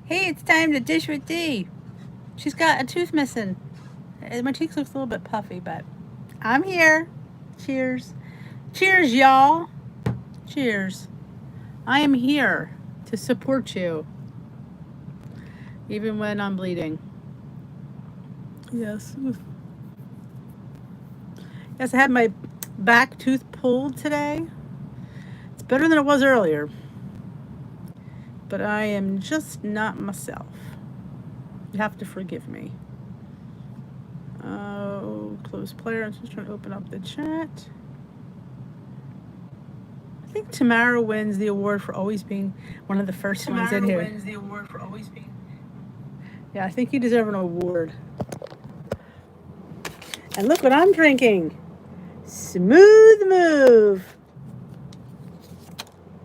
Hey, it's time to dish with Dee. She's got a tooth missing. My cheeks looks a little bit puffy, but I'm here. Cheers. Cheers, y'all. Cheers. I am here to support you, even when I'm bleeding. Yes. Yes, I had my back tooth pulled today. It's better than it was earlier, but I am just not myself. You have to forgive me. Oh, close player. I'm just trying to open up the chat. I think Tamara wins the award for always being one of the first ones in here. Tamara wins the award for always being. Yeah, I think you deserve an award. And look what I'm drinking. Smooth Move.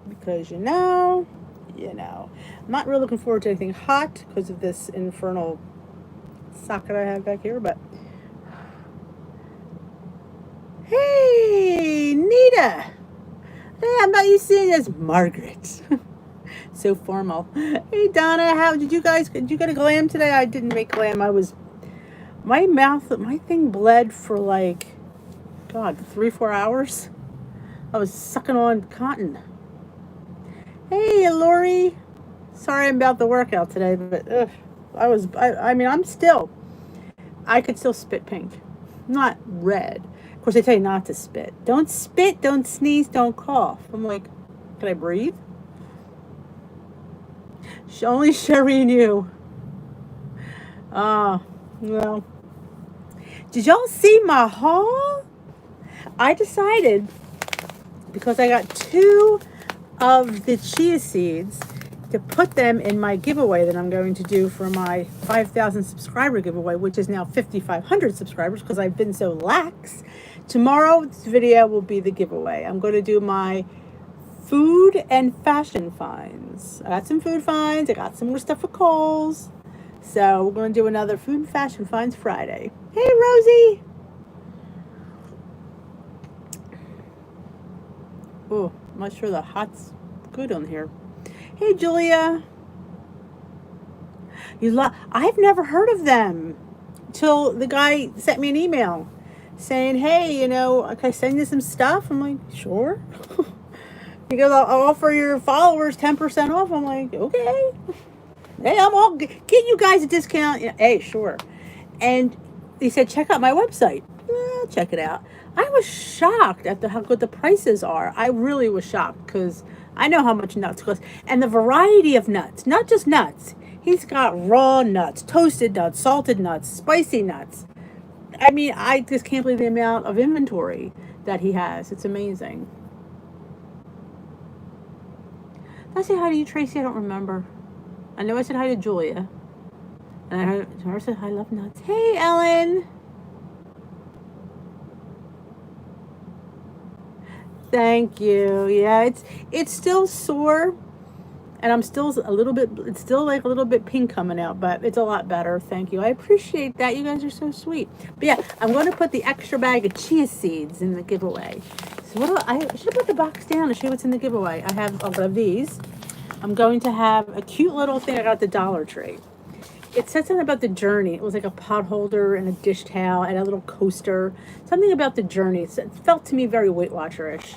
Because you know. I'm not really looking forward to anything hot because of this infernal socket I have back here, but hey, Nita. Hey, I'm not used to seeing as Margaret. So formal. Hey, Donna, did you get a glam today? I didn't make glam. My thing bled for like, God, 3-4 hours. I was sucking on cotton. Hey, Lori. Sorry about the workout today, but I could still spit pink. Not red. Of course, they tell you not to spit. Don't spit, don't sneeze, don't cough. I'm like, can I breathe? Only Sherry knew. Well. Did y'all see my haul? I decided, because I got 2 of the chia seeds, to put them in my giveaway that I'm going to do for my 5,000 subscriber giveaway, which is now 5,500 subscribers because I've been so lax. Tomorrow's video will be the giveaway. I'm going to do my food and fashion finds. I got some food finds. I got some more stuff for Kohl's. So we're going to do another food and fashion finds Friday. Hey, Rosie. Oh, I'm not sure the hot's good on here. Hey, Julia. I've never heard of them till the guy sent me an email saying, hey, can I send you some stuff? I'm like, sure. He goes, I'll offer your followers 10% off. I'm like, okay. Hey, I'm all getting you guys a discount. Yeah, hey, sure. And he said, check out my website. Check it out. I was shocked at how good the prices are. I really was shocked because I know how much nuts cost. And the variety of nuts, not just nuts. He's got raw nuts, toasted nuts, salted nuts, spicy nuts. I mean, I just can't believe the amount of inventory that he has. It's amazing. Did I say hi to you, Tracy? I don't remember. I know I said hi to Julia. And I heard her say, I love nuts. Hey, Ellen. Thank you. Yeah, it's still sore. And I'm still it's still like a little bit pink coming out, but it's a lot better. Thank you. I appreciate that. You guys are so sweet. But yeah, I'm going to put the extra bag of chia seeds in the giveaway. So I should put the box down and show you what's in the giveaway. I have a lot of these. I'm going to have a cute little thing I got at the Dollar Tree. It said something about the journey. It was like a pot holder and a dish towel and a little coaster. Something about the journey. It felt to me very Weight Watcher-ish.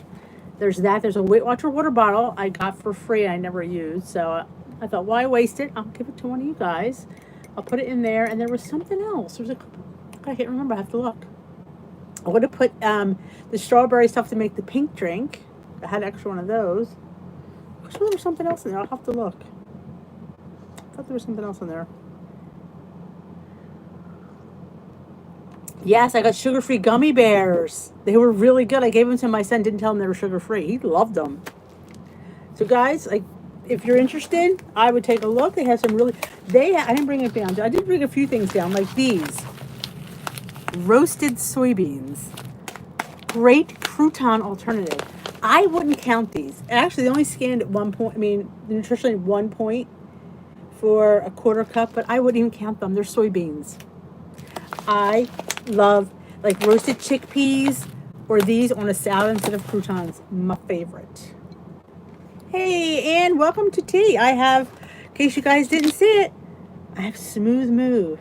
There's that. There's a Weight Watcher water bottle I got for free. I never used. So I thought, why waste it? I'll give it to one of you guys. I'll put it in there. And there was something else. There was I can't remember. I have to look. I would have put the strawberry stuff to make the pink drink. I had extra one of those. I'm sure there was something else in there. I'll have to look. I thought there was something else in there. Yes, I got sugar-free gummy bears. They were really good. I gave them to my son. Didn't tell him they were sugar-free. He loved them. So, guys, if you're interested, I would take a look. They have some really... I didn't bring it down. I did bring a few things down, like these. Roasted soybeans. Great crouton alternative. I wouldn't count these. Actually, they only scanned at 1 point. I mean, nutritionally 1 point for a quarter cup, but I wouldn't even count them. They're soybeans. I love like roasted chickpeas or these on a salad instead of croutons. My favorite. Hey, Ann, welcome to tea. I have In case you guys didn't see it, I have smooth move.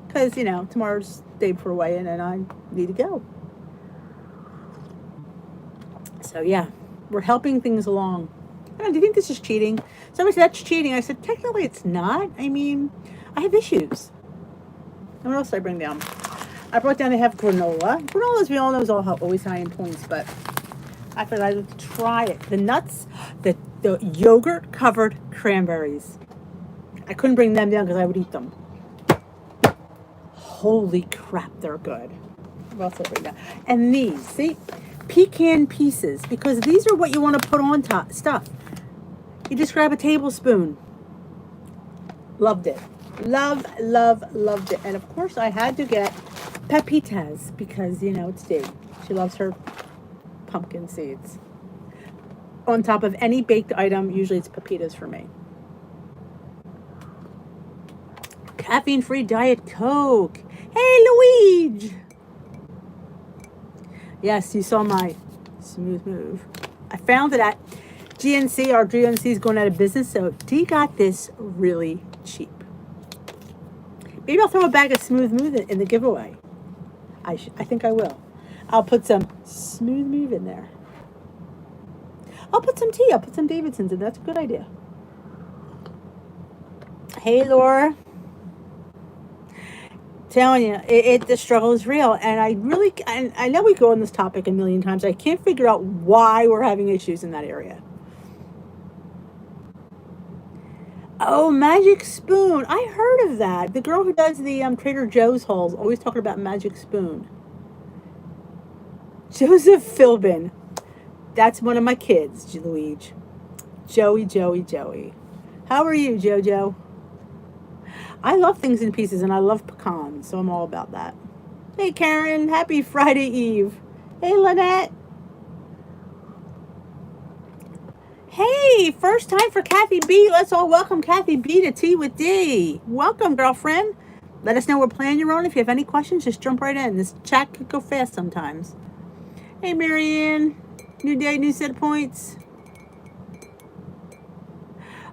Because, tomorrow's day for weigh-in and I need to go. So, yeah, we're helping things along. Do you think this is cheating? Somebody said, that's cheating. I said, technically it's not. I mean, I have issues. And what else did I bring down? I brought down, they have granola. Granola, as we all know, is always high in points, but I thought I would try it. The nuts, the yogurt-covered cranberries. I couldn't bring them down because I would eat them. Holy crap, they're good. What else did I bring down? And these, see? Pecan pieces, because these are what you want to put on top stuff. You just grab a tablespoon. Loved it. Loved it. And of course, I had to get pepitas because, it's Dee. She loves her pumpkin seeds. On top of any baked item, usually it's pepitas for me. Caffeine-free Diet Coke. Hey, Luigi! Yes, you saw my smooth move. I found it at GNC. Our GNC is going out of business, so Dee got this really cheap. Maybe I'll throw a bag of smooth move in the giveaway. I think I will. I'll put some smooth move in there. I'll put some tea. I'll put some Davidson's in. That's a good idea. Hey, Laura. Telling you, the struggle is real, and I know we go on this topic a million times. I can't figure out why we're having issues in that area. Oh, Magic Spoon. I heard of that. The girl who does the Trader Joe's hauls always talking about Magic Spoon. Joseph Philbin. That's one of my kids, Luigi. Joey. How are you, Jojo? I love things in pieces, and I love pecans, so I'm all about that. Hey, Karen. Happy Friday Eve. Hey, Lynette. Hey, first time for Kathy B. Let's all welcome Kathy B to Tea with D. Welcome, girlfriend. Let us know what plan you're on. If you have any questions, just jump right in. This chat could go fast sometimes. Hey, Marianne. New day, new set of points.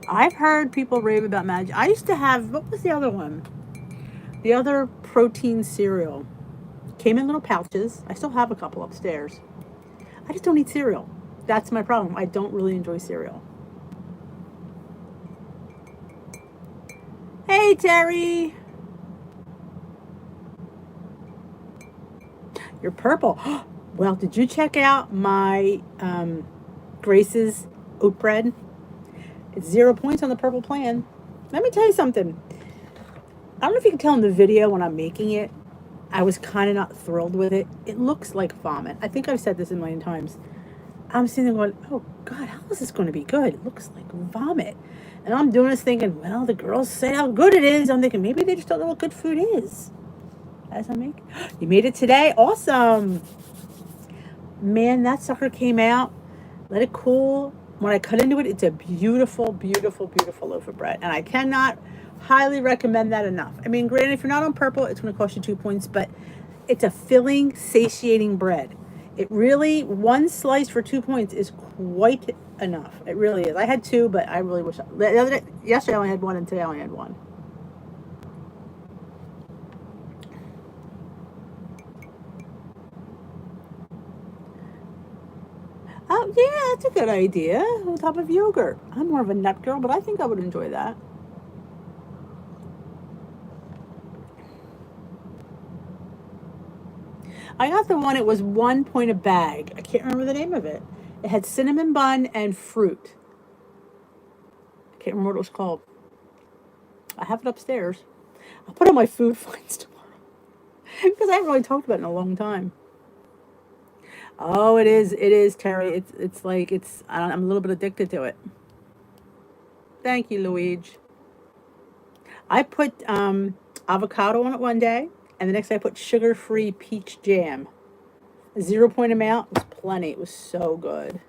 I've heard people rave about Magic. I used to have, what was the other one? The other protein cereal. Came in little pouches. I still have a couple upstairs. I just don't eat cereal. That's my problem. I don't really enjoy cereal. Hey, Terry. You're purple. Well, did you check out my Grace's oat bread? It's 0 points on the purple plan. Let me tell you something. I don't know if you can tell in the video when I'm making it, I was kind of not thrilled with it. It looks like vomit. I think I've said this a million times. I'm sitting there going, oh God, how is this going to be good? It looks like vomit. And I'm doing this thinking, well, the girls say how good it is. I'm thinking, maybe they just don't know what good food is. As I make, you made it today. Awesome. Man, that sucker came out. Let it cool. When I cut into it, it's a beautiful, beautiful, beautiful loaf of bread. And I cannot highly recommend that enough. I mean, granted, if you're not on purple, it's going to cost you 2 points, but it's a filling, satiating bread. It really, one slice for 2 points is quite enough. It really is. I had two, but I really wish. Yesterday I only had one, and today I only had one. Oh, yeah, that's a good idea. On top of yogurt. I'm more of a nut girl, but I think I would enjoy that. I got the one, it was 1 point a bag. I can't remember the name of it. It had cinnamon bun and fruit. I can't remember what it was called. I have it upstairs. I'll put on my food finds tomorrow. Because I haven't really talked about it in a long time. Oh, it is, Terry. It's like, I'm a little bit addicted to it. Thank you, Luigi. I put avocado on it one day, and the next day I put sugar-free peach jam. A 0 point amount was plenty. It was so good.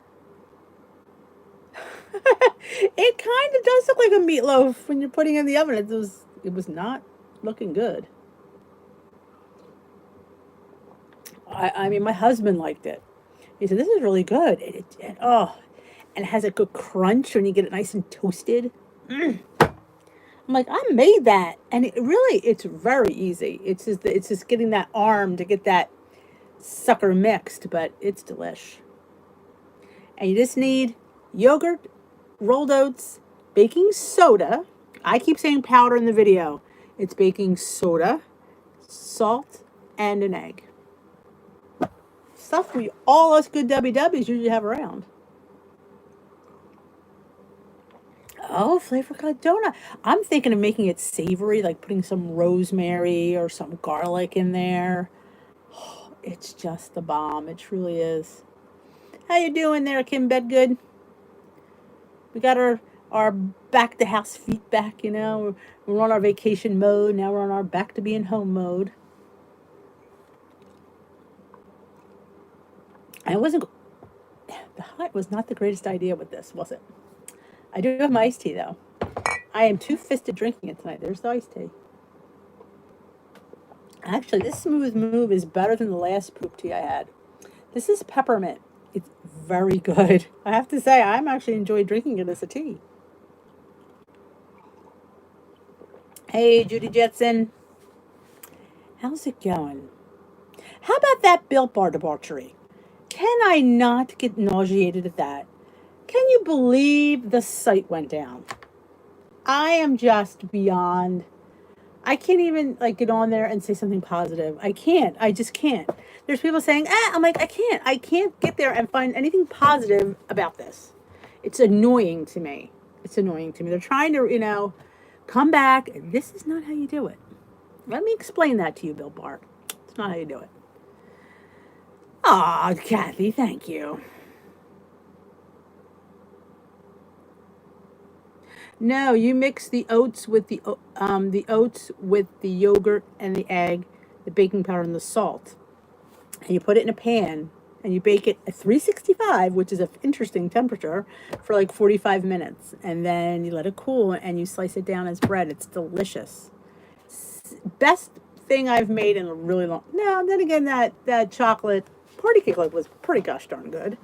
It kind of does look like a meatloaf when you're putting it in the oven. It was not looking good. I mean, my husband liked it. He said, this is really good. And it has a good crunch when you get it nice and toasted. I'm like, I made that, and it's very easy. It's just getting that arm to get that sucker mixed, but it's delish. And you just need yogurt, rolled oats, baking soda. I keep saying powder in the video. It's baking soda, salt, and an egg. Stuff we all us good WWs usually have around. Oh, flavor cut donut. I'm thinking of making it savory, like putting some rosemary or some garlic in there. Oh, it's just the bomb. It truly is. How you doing there, Kim Bedgood? We got our back to house feet back, you know. We're on our vacation mode. Now we're on our back to being home mode. I wasn't the hot was not the greatest idea with this, was it? I do have my iced tea though. I am two-fisted drinking it tonight. There's the iced tea. Actually, this smooth move is better than the last poop tea I had. This is peppermint. It's very good. I have to say, I'm actually enjoying drinking it as a tea. Hey, Judy Jetson. How's it going? How about that Built Bar debauchery? Can I not get nauseated at that? Can you believe the site went down? I am just beyond. I can't even like get on there and say something positive. I can't. I just can't. There's people saying, I'm like, I can't. I can't get there and find anything positive about this. It's annoying to me. It's annoying to me. They're trying to, come back. This is not how you do it. Let me explain that to you, Bill Bart. It's not how you do it. Aw, Kathy, thank you. No, you mix the oats with the yogurt and the egg, the baking powder and the salt, and you put it in a pan and you bake it at 365, which is an interesting temperature, for like 45 minutes, and then you let it cool and you slice it down as bread. It's delicious. Best thing I've made in a really long. No, then again, that chocolate party cake was pretty gosh darn good.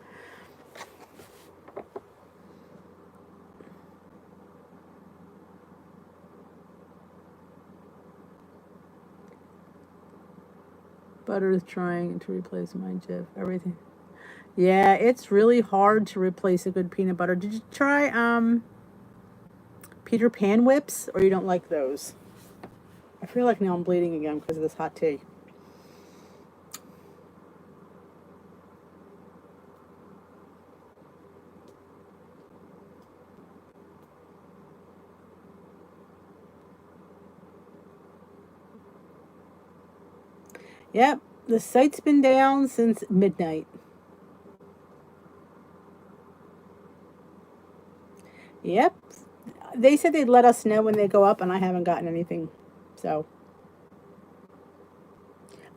Butter is trying to replace my Jif. Everything. Yeah, it's really hard to replace a good peanut butter. Did you try Peter Pan whips, or you don't like those? I feel like now I'm bleeding again because of this hot tea. Yep, the site's been down since midnight. Yep. They said they'd let us know when they go up, and I haven't gotten anything. So,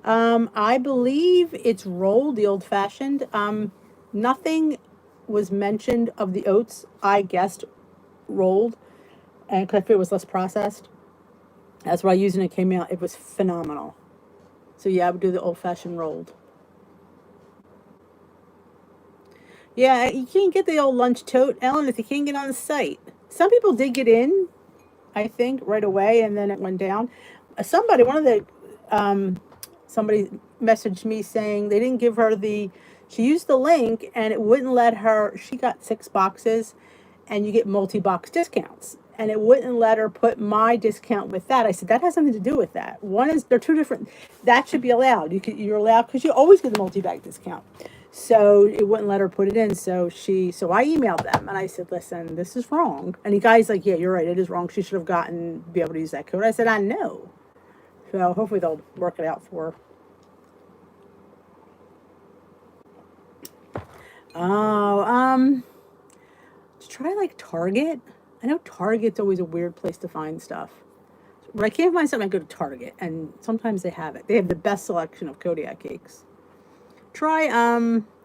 I believe it's rolled, the old fashioned. Nothing was mentioned of the oats. I guessed rolled, and because it was less processed, that's why using it came out. It was phenomenal. So yeah, I would do the old fashioned rolled. Yeah, you can't get the old lunch tote, Ellen, if you can't get on the site. Some people did get in, I think, right away, and then it went down. Somebody messaged me saying they didn't give her she used the link and it wouldn't let her, she got 6 boxes and you get multi-box discounts. And it wouldn't let her put my discount with that. I said, that has something to do with that. They're two different, that should be allowed. You're allowed, because you always get the multi-bag discount. So it wouldn't let her put it in. So I emailed them and I said, listen, this is wrong. And the guy's like, yeah, you're right. It is wrong. She should have be able to use that code. I said, I know. So hopefully they'll work it out for her. Oh, to try like Target. I know Target's always a weird place to find stuff. When I can't find something, I go to Target, and sometimes they have it. They have the best selection of Kodiak cakes. Try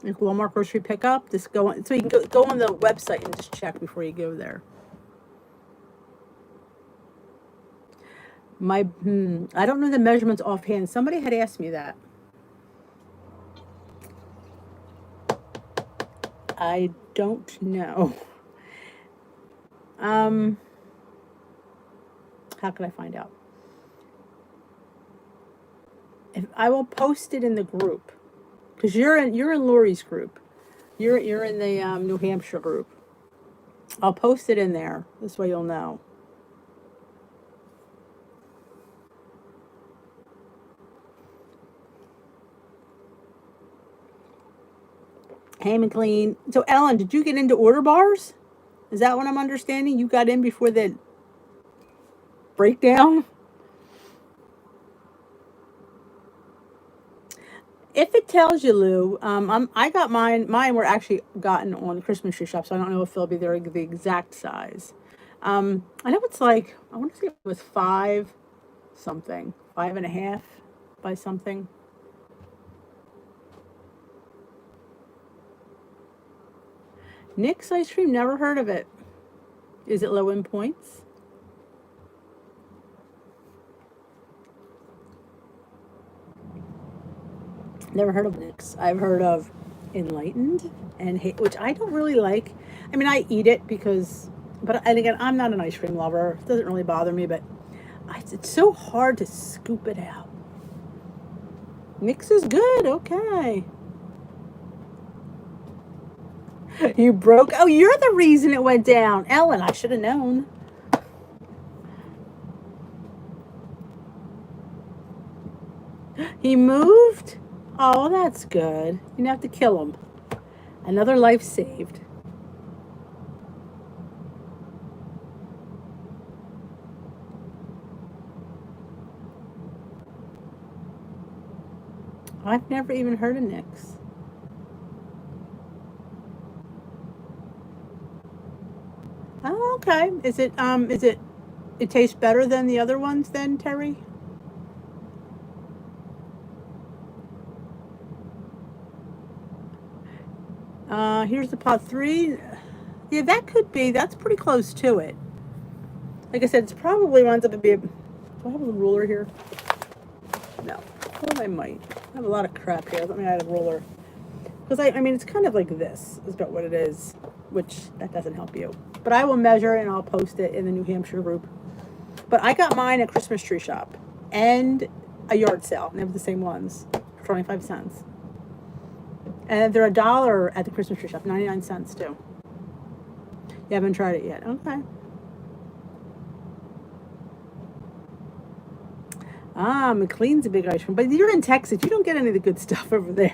like Walmart grocery pickup. Just go on, so you can go on the website and just check before you go there. I don't know the measurements offhand. Somebody had asked me that. I don't know. How can I find out? If I will post it in the group, because you're in Lori's group. You're in the New Hampshire group. I'll post it in there. This way you'll know. Hey, McLean. So, Ellen, did you get into order bars? Is that what I'm understanding? You got in before the breakdown? If it tells you, Lou, I got mine. Mine were actually gotten on the Christmas tree shop, so I don't know if they'll be the exact size. I know it's like, I want to say it was five something, 5.5 by something. Nick's ice cream, never heard of it. Is it low in points? Never heard of Nick's. I've heard of Enlightened and which I don't really like. I mean, I eat it because, but and again, I'm not an ice cream lover. It doesn't really bother me, but it's so hard to scoop it out. Nick's is good. Okay. You broke. Oh, you're the reason it went down. Ellen, I should have known. He moved? Oh, that's good. You didn't have to kill him. Another life saved. I've never even heard of Nick's. Oh, okay. It tastes better than the other ones then, Terry? Here's the pot 3. Yeah, that could be. That's pretty close to it. Like I said, it's probably runs up to be. Do I have a ruler here? No. Well, I might. I have a lot of crap here. Let me add a ruler. Because I mean, it's kind of like this is about what it is, which that doesn't help you. But I will measure and I'll post it in the New Hampshire group. But I got mine at Christmas tree shop and a yard sale. And they were the same ones for 25 cents. And they're $1 at the Christmas tree shop, 99 cents too. You haven't tried it yet. Okay. Ah, McLean's a big ice cream. But you're in Texas. You don't get any of the good stuff over there.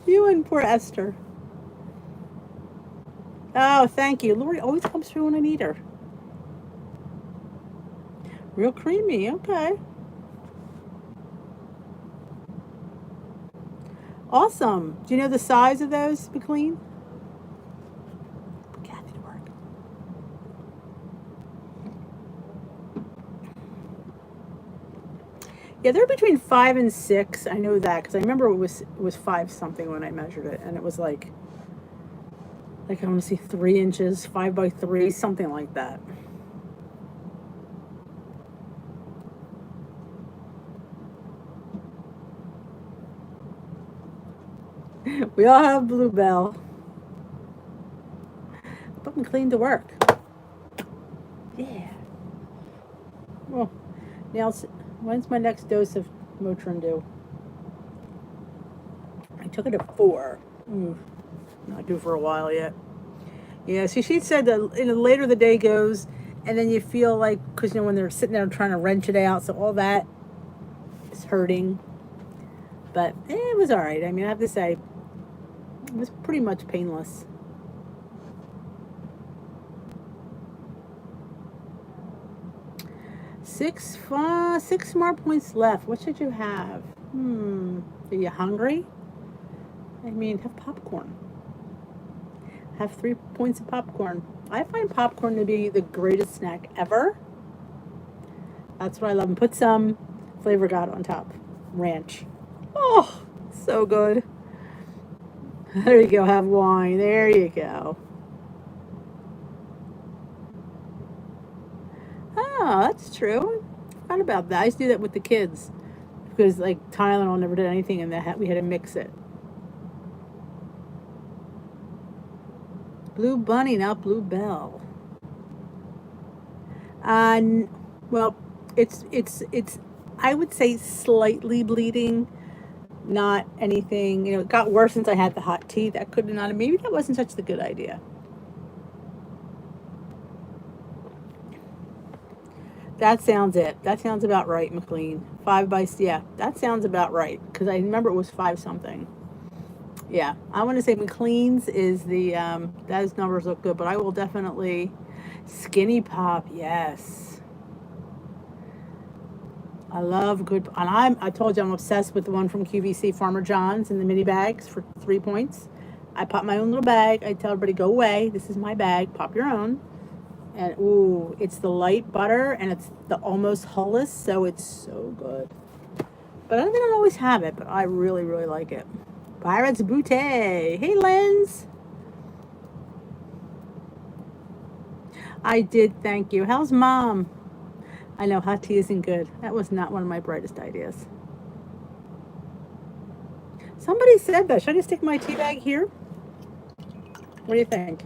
You and poor Esther. Oh, thank you. Lori always comes through when I need her. Real creamy. Okay. Awesome. Do you know the size of those, McLean? Put Kathy to work. Yeah, they're between 5 and 6. I know that because I remember it was 5 something when I measured it, and it was like I want to see 3 inches, 5 by 3, something like that. We all have Bluebell. Put McLean to work. Yeah. Well, now when's my next dose of Motrin due? I took it at 4. Not due for a while yet. Yeah, see, she said that the later the day goes, and then you feel like, because when they're sitting there trying to wrench it out, so all that is hurting. But it was all right. I mean, I have to say, it was pretty much painless. Six more points left. What should you have? Are you hungry? I mean, have popcorn. Have 3 points of popcorn. I find popcorn to be the greatest snack ever. That's what I love. And put some Flavor God on top. Ranch. Oh, so good. There you go. Have wine. There you go. Oh, that's true. I forgot about that. I used to do that with the kids because, like, Tylenol never did anything, and we had to mix it. Blue Bunny, not Bluebell. Well, it's I would say slightly bleeding, not anything. It got worse since I had the hot tea. That could not. Maybe that wasn't such a good idea. That sounds it. That sounds about right, McLean. Yeah, that sounds about right because I remember it was five something. Yeah, I want to say McLean's is the those numbers look good, but I will definitely Skinny Pop. Yes, I love good, and I told you I'm obsessed with the one from QVC Farmer John's in the mini bags for 3 points. I pop my own little bag. I tell everybody go away. This is my bag. Pop your own. And ooh, it's the light butter and it's the almost hulless, so it's so good. But I don't always have it, but I really, really like it. Pirates Boutte. Hey, Lens. I did, thank you. How's mom? I know hot tea isn't good. That was not one of my brightest ideas. Somebody said that. Should I just stick my tea bag here? What do you think?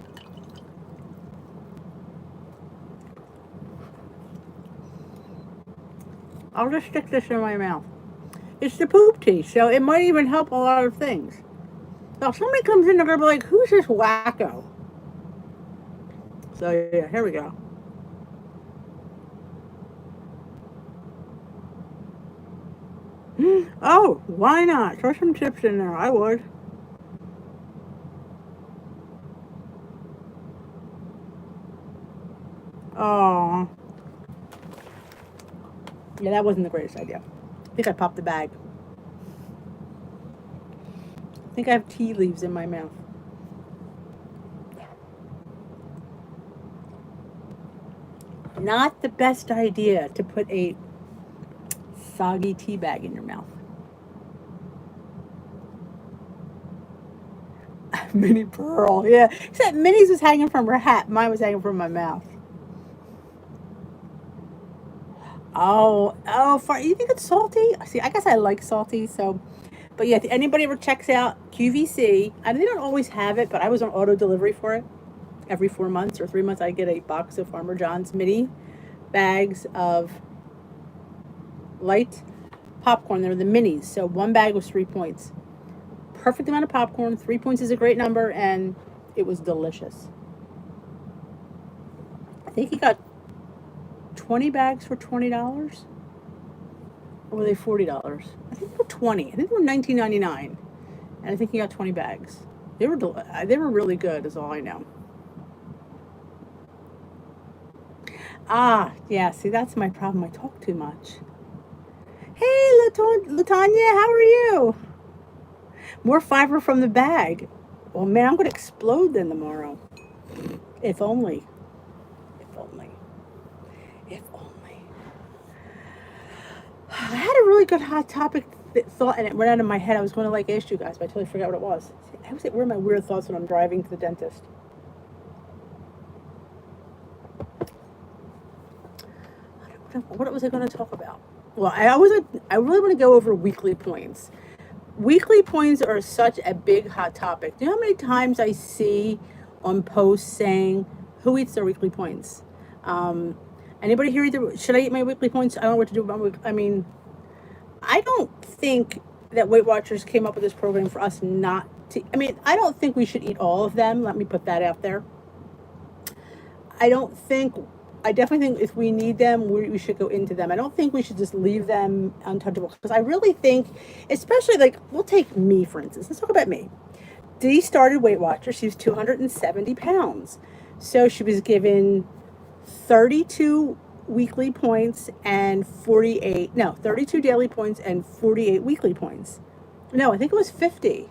I'll just stick this in my mouth. It's the poop tea, so it might even help a lot of things. Now, if somebody comes in, they're going to be like, who's this wacko? So, yeah, here we go. Oh, why not? Throw some chips in there. I would. Oh. Yeah, that wasn't the greatest idea. I think I popped the bag. I think I have tea leaves in my mouth. Not the best idea to put a soggy tea bag in your mouth. Mini Pearl, yeah. Except Minnie's was hanging from her hat. Mine was hanging from my mouth. You think it's salty? See, I guess I like salty, so. But yeah, if anybody ever checks out QVC, they don't always have it, but I was on auto delivery for it. Every 4 months or 3 months, I get a box of Farmer John's mini bags of light popcorn. They're the minis, so one bag was 3 points. Perfect amount of popcorn. 3 points is a great number, and it was delicious. I think he got 20 bags for $20. Or were they $40? I think they were 20. I think they were $19.99, and I think he got 20 bags. They were really good, is all I know. Ah, yeah. See, that's my problem. I talk too much. Hey, Latanya, how are you? More fiber from the bag. Well, man, I'm going to explode then tomorrow. If only. If only. If only. I had a really good hot topic thought, and it went out of my head. I was going to ask you guys, but I totally forgot what it was. Where are my weird thoughts when I'm driving to the dentist? What was I going to talk about? Well, I really want to go over weekly points. Weekly points are such a big hot topic. Do you know how many times I see on posts saying, who eats their weekly points? Anybody here should I eat my weekly points? I don't know what to do about I don't think that Weight Watchers came up with this program for us not to. I don't think we should eat all of them. Let me put that out there. I definitely think if we need them, we should go into them. I don't think we should just leave them untouchable. Because I really think, especially we'll take me, for instance. Let's talk about me. Dee started Weight Watchers. She was 270 pounds. So she was given 32 weekly points and 32 daily points and 48 weekly points. No, I think it was 50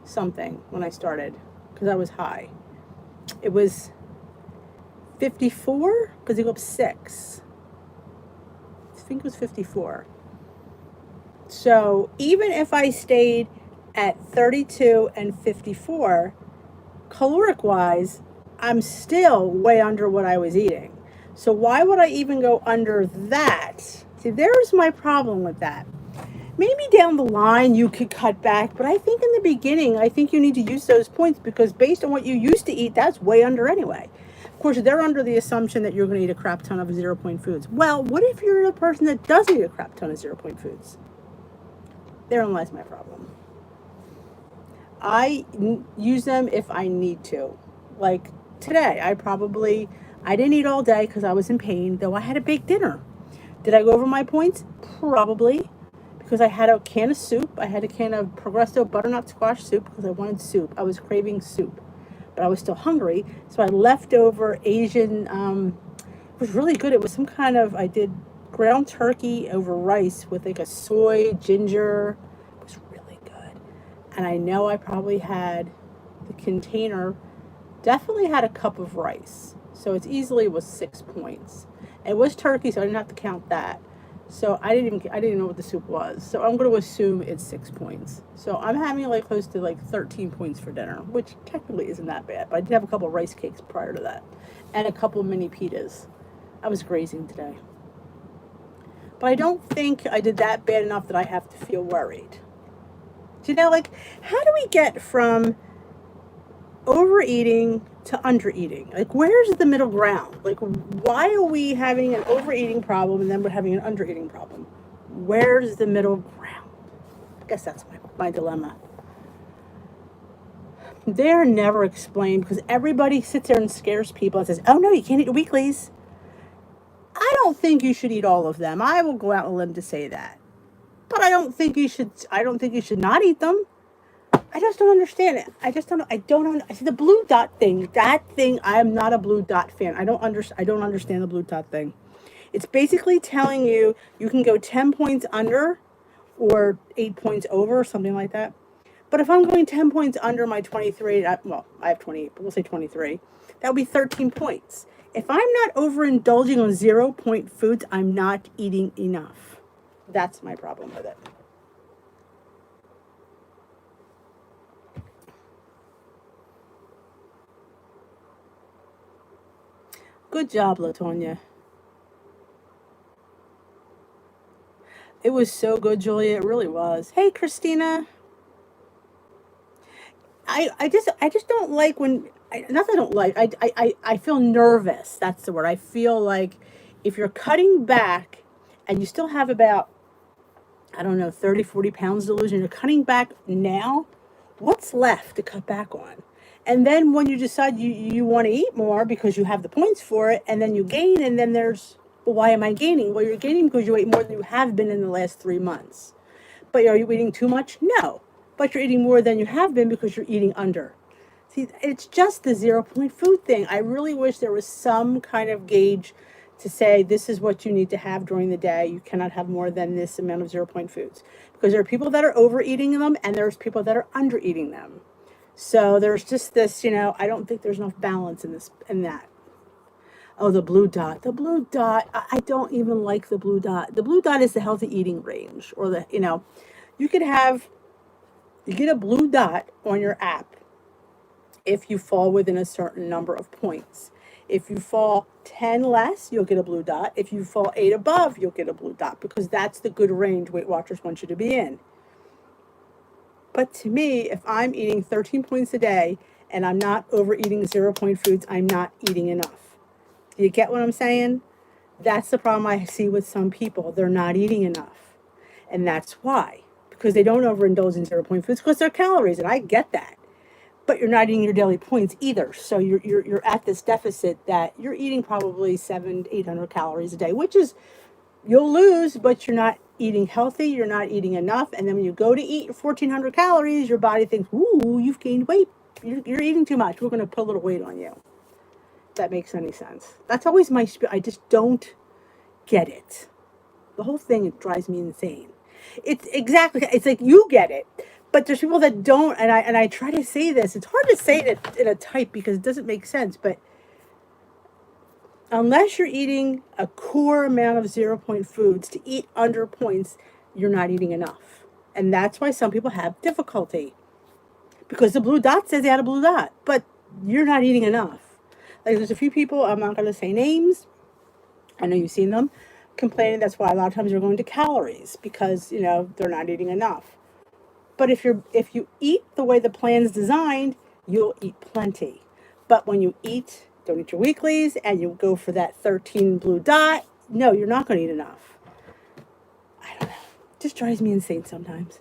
something when I started because I was high. It was 54 because they go up 6. I think it was 54. So even if I stayed at 32 and 54, caloric wise, I'm still way under what I was eating. So why would I even go under that? See, there's my problem with that. Maybe down the line you could cut back, but I think in the beginning, I think you need to use those points because based on what you used to eat, that's way under anyway. course, they're under the assumption that you're going to eat a crap ton of 0 point foods. Well, what if you're the person that does eat a crap ton of 0 point foods? Therein lies my problem. I use them if I need to. Like today, I didn't eat all day because I was in pain, though I had a big dinner. Did I go over my points? Probably, because I had a can of soup. I had a can of Progresso butternut squash soup because I wanted soup. I was craving soup, but I was still hungry. So I left over Asian, it was really good. It was some kind of, I did ground turkey over rice with like a soy, ginger. It was really good. And I know I probably had the container, definitely had a cup of rice. So it easily was 6 points. It was turkey, so I didn't have to count that. So I didn't even know what the soup was. So I'm going to assume it's 6 points. So I'm having like close to like 13 points for dinner, which technically isn't that bad. But I did have a couple of rice cakes prior to that, and a couple of mini pitas. I was grazing today. But I don't think I did that bad enough that I have to feel worried. Do you know, like, how do we get from overeating to undereating? Like, where's the middle ground? Like, why are we having an overeating problem and then we're having an undereating problem? Where's the middle ground? I guess that's my dilemma. They're never explained because everybody sits there and scares people and says, oh no, you can't eat weeklies. I don't think you should eat all of them. I will go out on a limb to say that. But I don't think you should not eat them. I just don't understand it. I see the blue dot thing. That thing, I am not a blue dot fan. I don't understand the blue dot thing. It's basically telling you can go 10 points under or 8 points over or something like that. But if I'm going 10 points under my 23, I have 28, but we'll say 23, that would be 13 points. If I'm not overindulging on 0 point foods, I'm not eating enough. That's my problem with it. Good job, LaTonya. It was so good, Julia. It really was. Hey, Christina. I just don't like when, not that I don't like, I feel nervous. That's the word. I feel like if you're cutting back and you still have about, I don't know, 30, 40 pounds to lose, and you're cutting back now, what's left to cut back on? And then when you decide you want to eat more because you have the points for it, and then you gain, and then there's, well, why am I gaining? Well, you're gaining because you ate more than you have been in the last 3 months. But are you eating too much? No. But you're eating more than you have been because you're eating under. See, it's just the 0 point food thing. I really wish there was some kind of gauge to say this is what you need to have during the day. You cannot have more than this amount of 0 point foods. Because there are people that are overeating them and there's people that are undereating them. So there's just this, I don't think there's enough balance in that. Oh, the blue dot. The blue dot, I don't even like the blue dot. The blue dot is the healthy eating range, or you get a blue dot on your app if you fall within a certain number of points. If you fall 10 less, you'll get a blue dot. If you fall 8 above, you'll get a blue dot, because that's the good range Weight Watchers want you to be in. But to me, if I'm eating 13 points a day and I'm not overeating 0 point foods, I'm not eating enough. Do you get what I'm saying? That's the problem I see with some people. They're not eating enough. And that's why. Because they don't overindulge in 0 point foods because they're calories, and I get that. But you're not eating your daily points either. So you're at this deficit that you're eating probably 700 to 800 calories a day, which is, you'll lose, but you're not eating healthy, you're not eating enough. And then when you go to eat 1,400 calories, your body thinks, ooh, you've gained weight. You're eating too much. We're going to put a little weight on you. If that makes any sense. That's always I just don't get it. The whole thing, it drives me insane. It's like you get it, but there's people that don't, and I try to say this. It's hard to say it in a type because it doesn't make sense, but unless you're eating a core amount of 0 point foods, to eat under points, you're not eating enough. And that's why some people have difficulty. Because the blue dot says they had a blue dot, but you're not eating enough. Like, there's a few people, I'm not going to say names, I know you've seen them, complaining that's why a lot of times they're going to calories, because, they're not eating enough. But if you eat the way the plan's designed, you'll eat plenty. But when you eat don't eat your weeklies, and you go for that 13 blue dot, no, you're not going to eat enough. I don't know. It just drives me insane sometimes.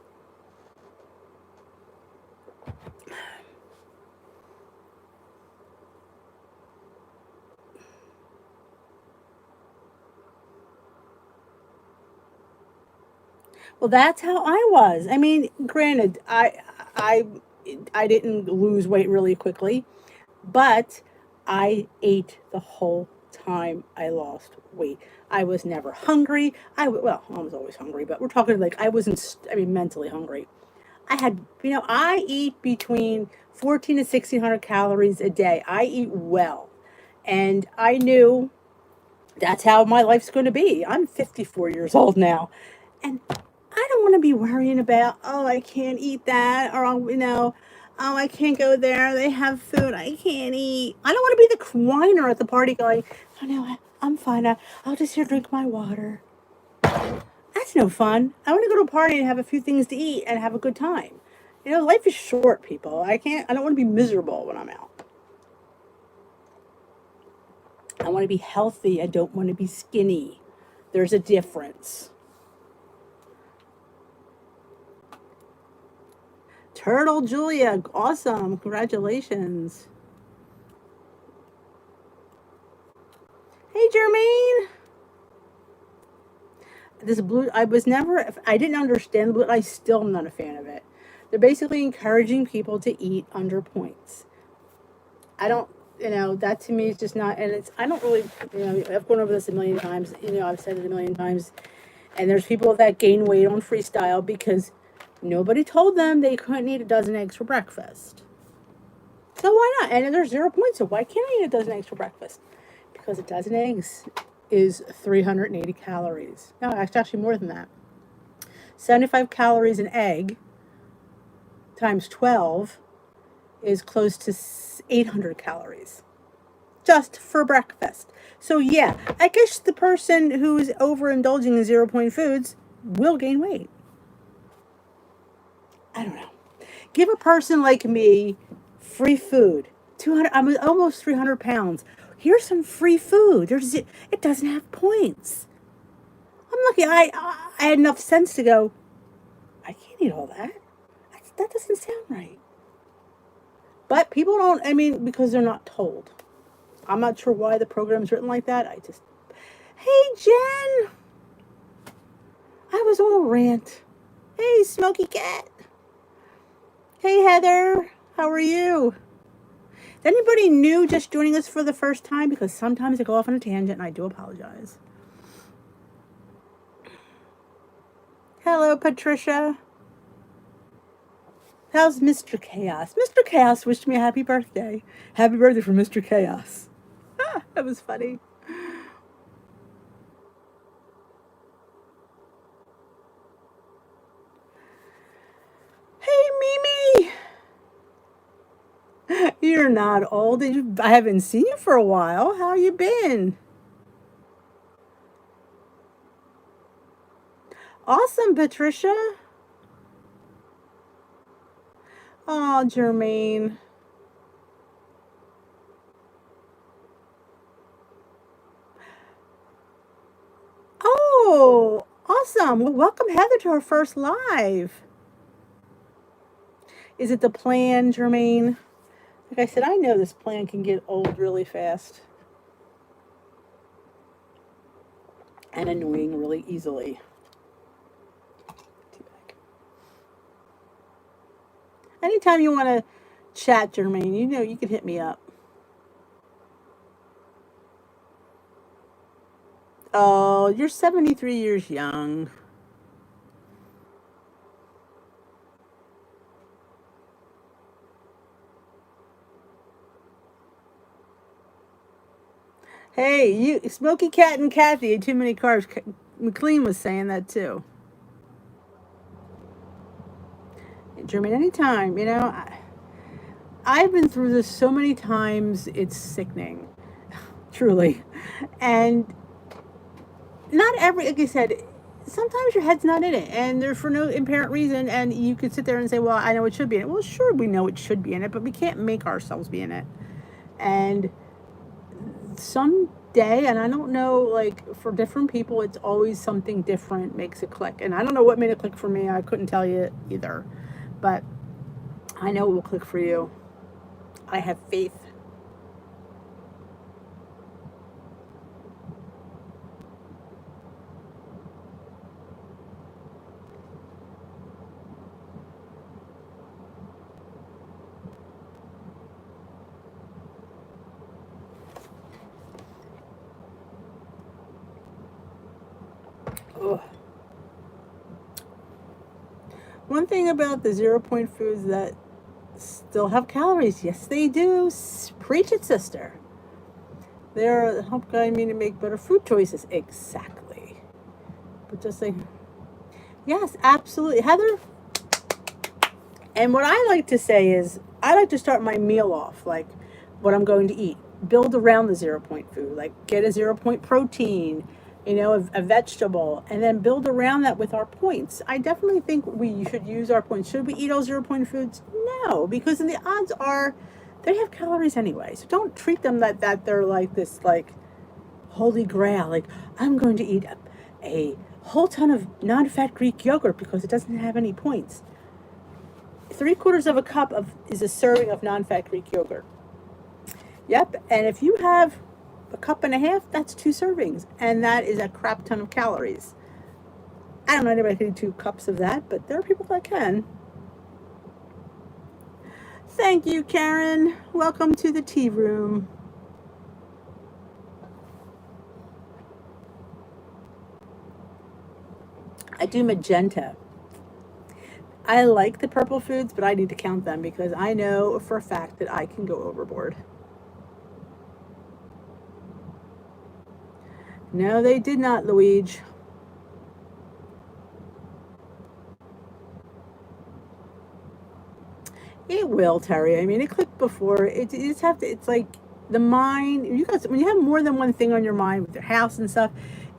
Well, that's how I was. I mean, granted, I I didn't lose weight really quickly, but I ate the whole time I lost weight. I was never hungry. Well, I was always hungry, but we're talking like I wasn't. I mean, mentally hungry. I had, I eat between 14 to 1600 calories a day. I eat well, and I knew that's how my life's going to be. I'm 54 years old now, and I don't want to be worrying about, oh, I can't eat that, or, oh, I can't go there. They have food. I can't eat. I don't want to be the whiner at the party going, oh, no, I'm fine. I'll just here drink my water. That's no fun. I want to go to a party and have a few things to eat and have a good time. Life is short, people. I don't want to be miserable when I'm out. I want to be healthy. I don't want to be skinny. There's a difference. Turtle Julia, awesome. Congratulations. Hey, Jermaine. This blue, I didn't understand the blue. I still am not a fan of it. They're basically encouraging people to eat under points. I don't, that to me is just not, and I don't really, I've gone over this a million times. I've said it a million times. And there's people that gain weight on freestyle because nobody told them they couldn't eat a dozen eggs for breakfast. So why not? And there's 0 points, so why can't I eat a dozen eggs for breakfast? Because a dozen eggs is 380 calories. No, it's actually more than that. 75 calories an egg times 12 is close to 800 calories just for breakfast. So yeah, I guess the person who is overindulging in 0 point foods will gain weight. I don't know. Give a person like me free food. I'm almost 300 pounds. Here's some free food. It doesn't have points. I'm lucky. I had enough sense to go, I can't eat all that. That doesn't sound right. But people don't, because they're not told. I'm not sure why the program's written like that. Hey, Jen. I was on a rant. Hey, Smoky Cat. Hey, Heather. How are you? Is anybody new just joining us for the first time? Because sometimes I go off on a tangent and I do apologize. Hello, Patricia. How's Mr. Chaos? Mr. Chaos wished me a happy birthday. Happy birthday for Mr. Chaos. That was funny. Hey, Mimi. You're not old. I haven't seen you for a while. How you been? Awesome, Patricia. Oh, Jermaine. Oh, awesome. Well, welcome Heather to our first live. Is it the plan, Jermaine? Like I said, I know this plan can get old really fast. And annoying really easily. Anytime you want to chat, Jermaine, you can hit me up. Oh, you're 73 years young. Hey, you, Smoky Cat and Kathy, too many carbs. McLean was saying that too. Jermaine, anytime, I've been through this so many times, it's sickening, truly. And not like I said, sometimes your head's not in it, and they're for no apparent reason, and you could sit there and say, well, I know it should be in it. Well, sure, we know it should be in it, but we can't make ourselves be in it. And someday, and I don't know, like for different people, it's always something different makes it click. And I don't know what made it click for me. I couldn't tell you either, but I know it will click for you. I have faith. Ugh. One thing about the 0 point foods that still have calories, yes, they do. Preach it, sister. They're help guide me to make better food choices. Exactly. But just like, yes, absolutely. Heather, and what I like to say is, I like to start my meal off like what I'm going to eat. Build around the 0 point food, like get a 0 point protein, a vegetable, and then build around that with our points. I definitely think we should use our points. Should we eat all 0 point foods? No, because the odds are they have calories anyway. So don't treat them that they're like this like holy grail. Like I'm going to eat a whole ton of non-fat Greek yogurt because it doesn't have any points. 3/4 of a cup is a serving of non-fat Greek yogurt. Yep, and if you have a cup and a half, that's 2 servings, and that is a crap ton of calories. I don't know anybody can do 2 cups of that, but there are people that can. Thank you, Karen. Welcome to the tea room. I do magenta. I like the purple foods, but I need to count them because I know for a fact that I can go overboard. No, they did not, Luigi. It will, Terry. I mean, it clicked before. You just have to. It's like the mind. You guys, when you have more than one thing on your mind with your house and stuff,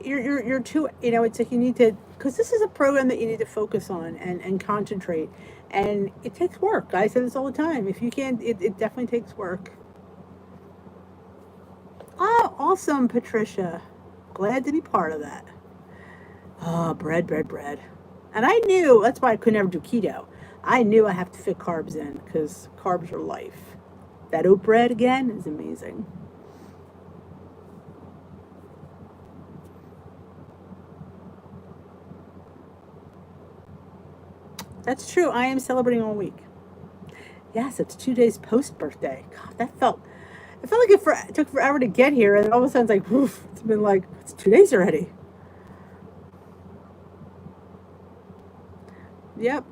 you're too. It's like you need to, because this is a program that you need to focus on and concentrate, and it takes work. I say this all the time. If you can't, it definitely takes work. Oh, awesome, Patricia. Glad to be part of that. Oh, bread, bread, bread. And I knew that's why I could never do keto. I knew I have to fit carbs in because carbs are life. That oat bread again is amazing. That's true. I am celebrating all week. Yes, it's 2 days post birthday. God, it felt like it took forever to get here, and all of a sudden it's like, woof, it's been like, it's 2 days already. Yep.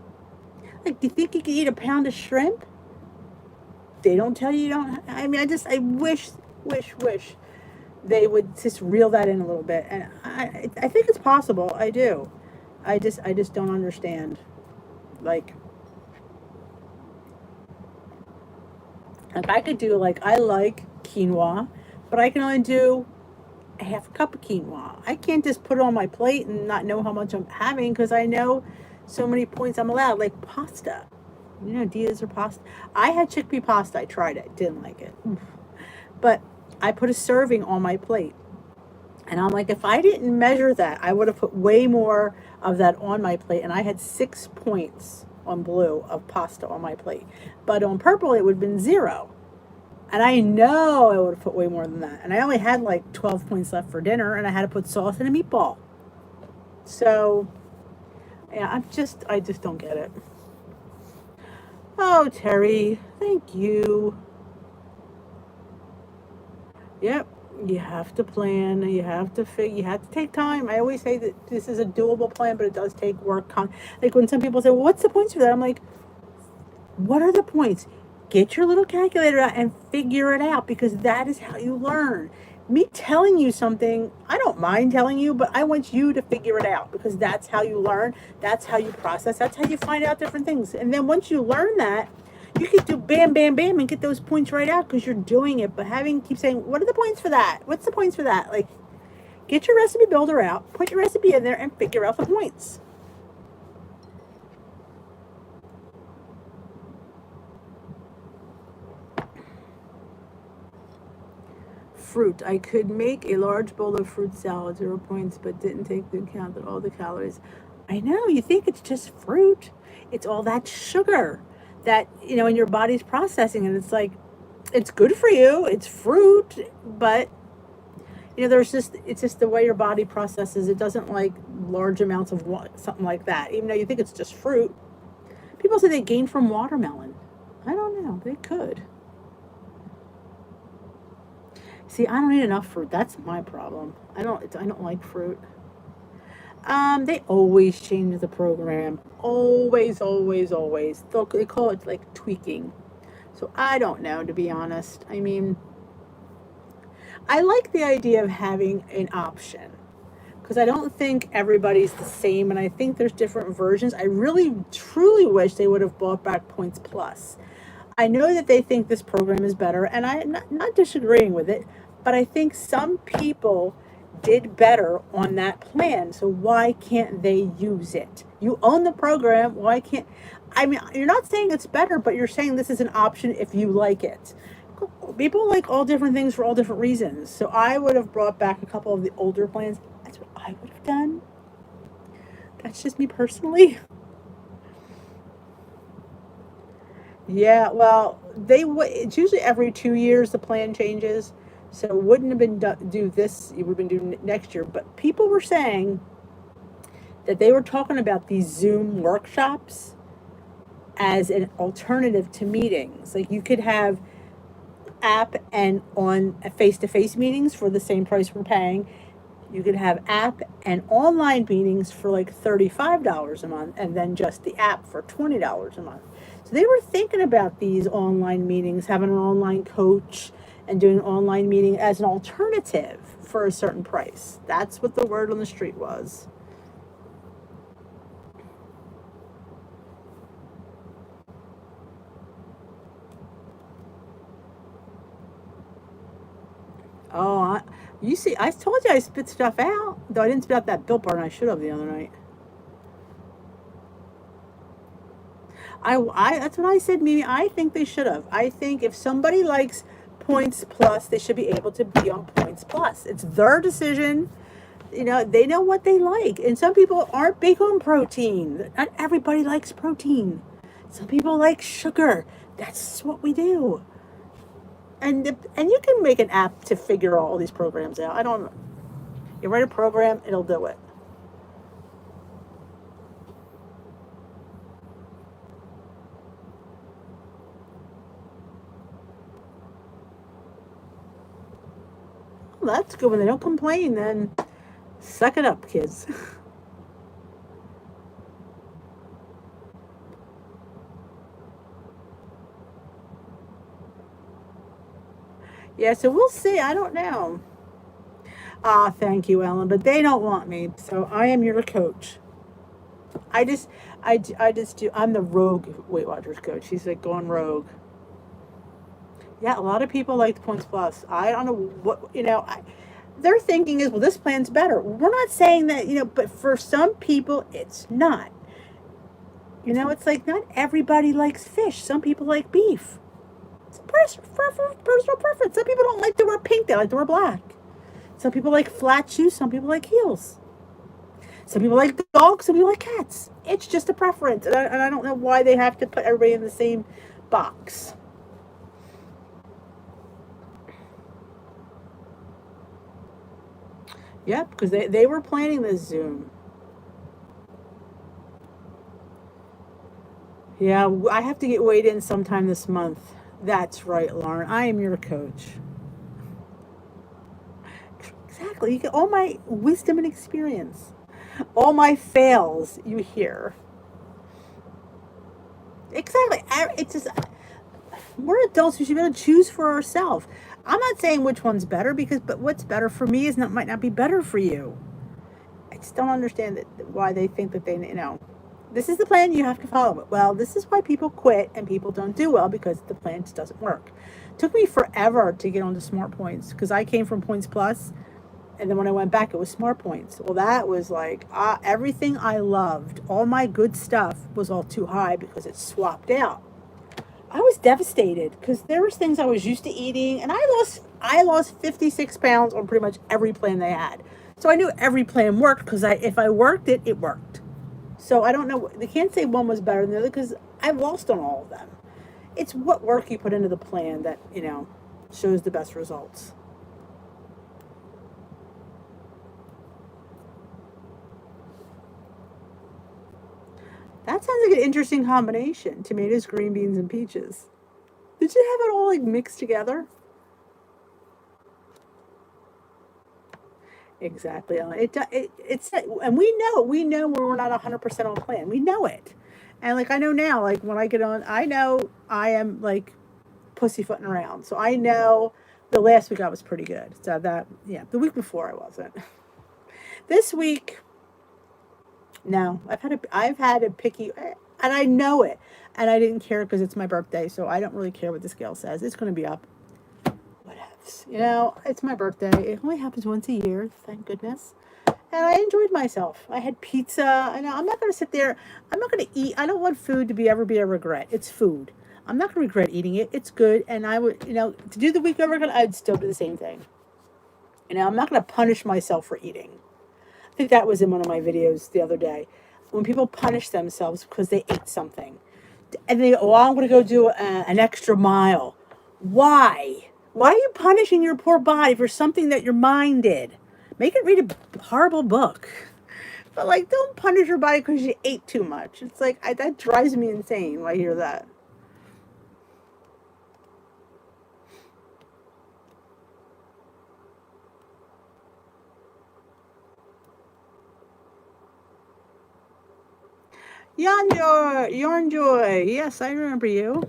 Like, do you think you could eat a pound of shrimp? They don't tell you don't. I mean, I wish they would just reel that in a little bit. And I think it's possible. I do. I just don't understand. Like, if I could do, like, I like quinoa, but I can only do a half a cup of quinoa. I can't just put it on my plate and not know how much I'm having because I know so many points I'm allowed. Like pasta. Dias or pasta. I had chickpea pasta. I tried it. Didn't like it. But I put a serving on my plate. And I'm like, if I didn't measure that, I would have put way more of that on my plate. And I had 6 points on blue of pasta on my plate. But on purple, it would have been 0. And I know I would have put way more than that. And I only had like 12 points left for dinner, and I had to put sauce in a meatball. So, yeah, I just don't get it. Oh, Terry, thank you. Yep, you have to plan. You have to take time. I always say that this is a doable plan, but it does take work. Like when some people say, well, what's the points for that? I'm like, what are the points? Get your little calculator out and figure it out because that is how you learn. Me telling you something, I don't mind telling you, but I want you to figure it out because that's how you learn. That's how you process. That's how you find out different things. And then once you learn that, you can do bam, bam, bam and get those points right out because you're doing it. But keep saying, what are the points for that? What's the points for that? Like, get your recipe builder out, put your recipe in there, and figure out the points. fruit. I could make a large bowl of fruit salad, 0 points, but didn't take into account that all the calories. I know, you think it's just fruit. It's all that sugar that, in your body's processing. And it's like, it's good for you. It's fruit, but it's just the way your body processes. It doesn't like large amounts of something like that, even though you think it's just fruit. People say they gain from watermelon. I don't know. They could. See, I don't eat enough fruit. That's my problem. I don't like fruit. They always change the program. Always, always, always. They call it like tweaking. So I don't know, to be honest. I mean, I like the idea of having an option because I don't think everybody's the same, and I think there's different versions. I really, truly wish they would have brought back Points Plus. I know that they think this program is better, and I'm not disagreeing with it, but I think some people did better on that plan. So why can't they use it? You own the program. Why can't? I mean, you're not saying it's better, but you're saying this is an option if you like it. People like all different things for all different reasons. So I would have brought back a couple of the older plans. That's what I would have done. That's just me personally. Yeah, well, it's usually every 2 years the plan changes. So it wouldn't have been do this, it would have been due next year. But people were saying that they were talking about these Zoom workshops as an alternative to meetings. Like you could have app and on face-to-face meetings for the same price we're paying. You could have app and online meetings for like $35 a month, and then just the app for $20 a month. So they were thinking about these online meetings, having an online coach and doing an online meeting as an alternative for a certain price. That's what the word on the street was. Oh, you see, I told you I spit stuff out. Though I didn't spit out that Built Bar, and I should have the other night. That's what I said, Mimi. I think they should have. I think if somebody likes Points Plus, they should be able to be on Points Plus. It's their decision. They know what they like. And some people aren't big on protein. Not everybody likes protein. Some people like sugar. That's what we do. And you can make an app to figure all these programs out. I don't know. You write a program, it'll do it. Well, that's good. When they don't complain, then suck it up, kids. Yeah, so we'll see. I don't know. Ah, thank you, Ellen. But they don't want me, so I am your coach. I just, I just do. I'm the rogue Weight Watchers coach. She's like going rogue. Yeah, a lot of people like the Points Plus. I don't know their thinking is, well, this plan's better. We're not saying that, but for some people, it's not. It's like not everybody likes fish. Some people like beef. It's personal preference. Some people don't like to wear pink. They like to wear black. Some people like flat shoes. Some people like heels. Some people like dogs. Some people like cats. It's just a preference. And I don't know why they have to put everybody in the same box. Yep, because they were planning this Zoom. Yeah, I have to get weighed in sometime this month. That's right, Lauren. I am your coach. Exactly. You get all my wisdom and experience. All my fails you hear. Exactly. It's just, we're adults. We should be able to choose for ourselves. I'm not saying which one's better but what's better for me might not be better for you. I just don't understand why they think that this is the plan, you have to follow it. Well, this is why people quit and people don't do well, because the plan just doesn't work. It took me forever to get onto Smart Points because I came from Points Plus, and then when I went back, it was Smart Points. Well, that was like everything I loved, all my good stuff was all too high because it swapped out. I was devastated because there was things I was used to eating, and I I lost 56 pounds on pretty much every plan they had. So I knew every plan worked because if I worked it, it worked. So I don't know. They can't say one was better than the other because I've lost on all of them. It's what work you put into the plan that, shows the best results. That sounds like an interesting combination. Tomatoes, green beans, and peaches. Did you have it all like mixed together? Exactly. It's and we know when we're not 100% on plan. We know it. And like I know now, like when I get on, I know I am like pussyfooting around. So I know the last week I was pretty good. So that, yeah, the week before I wasn't. This week, no, I've had a picky, and I know it, and I didn't care because it's my birthday, so I don't really care what the scale says. It's going to be up. Whatevs. It's my birthday. It only happens once a year, thank goodness. And I enjoyed myself. I had pizza. And I'm not going to sit there. I'm not going to eat. I don't want food to ever be a regret. It's food. I'm not going to regret eating it. It's good. And I would, to do the week over again, I'd still do the same thing. I'm not going to punish myself for eating. I think that was in one of my videos the other day. When people punish themselves because they ate something. And they go, oh, I'm going to go do an extra mile. Why? Why are you punishing your poor body for something that your mind did? Make it read a horrible book. But, like, don't punish your body because you ate too much. It's like, that drives me insane when I hear that. Yarn Joy. Yes, I remember you.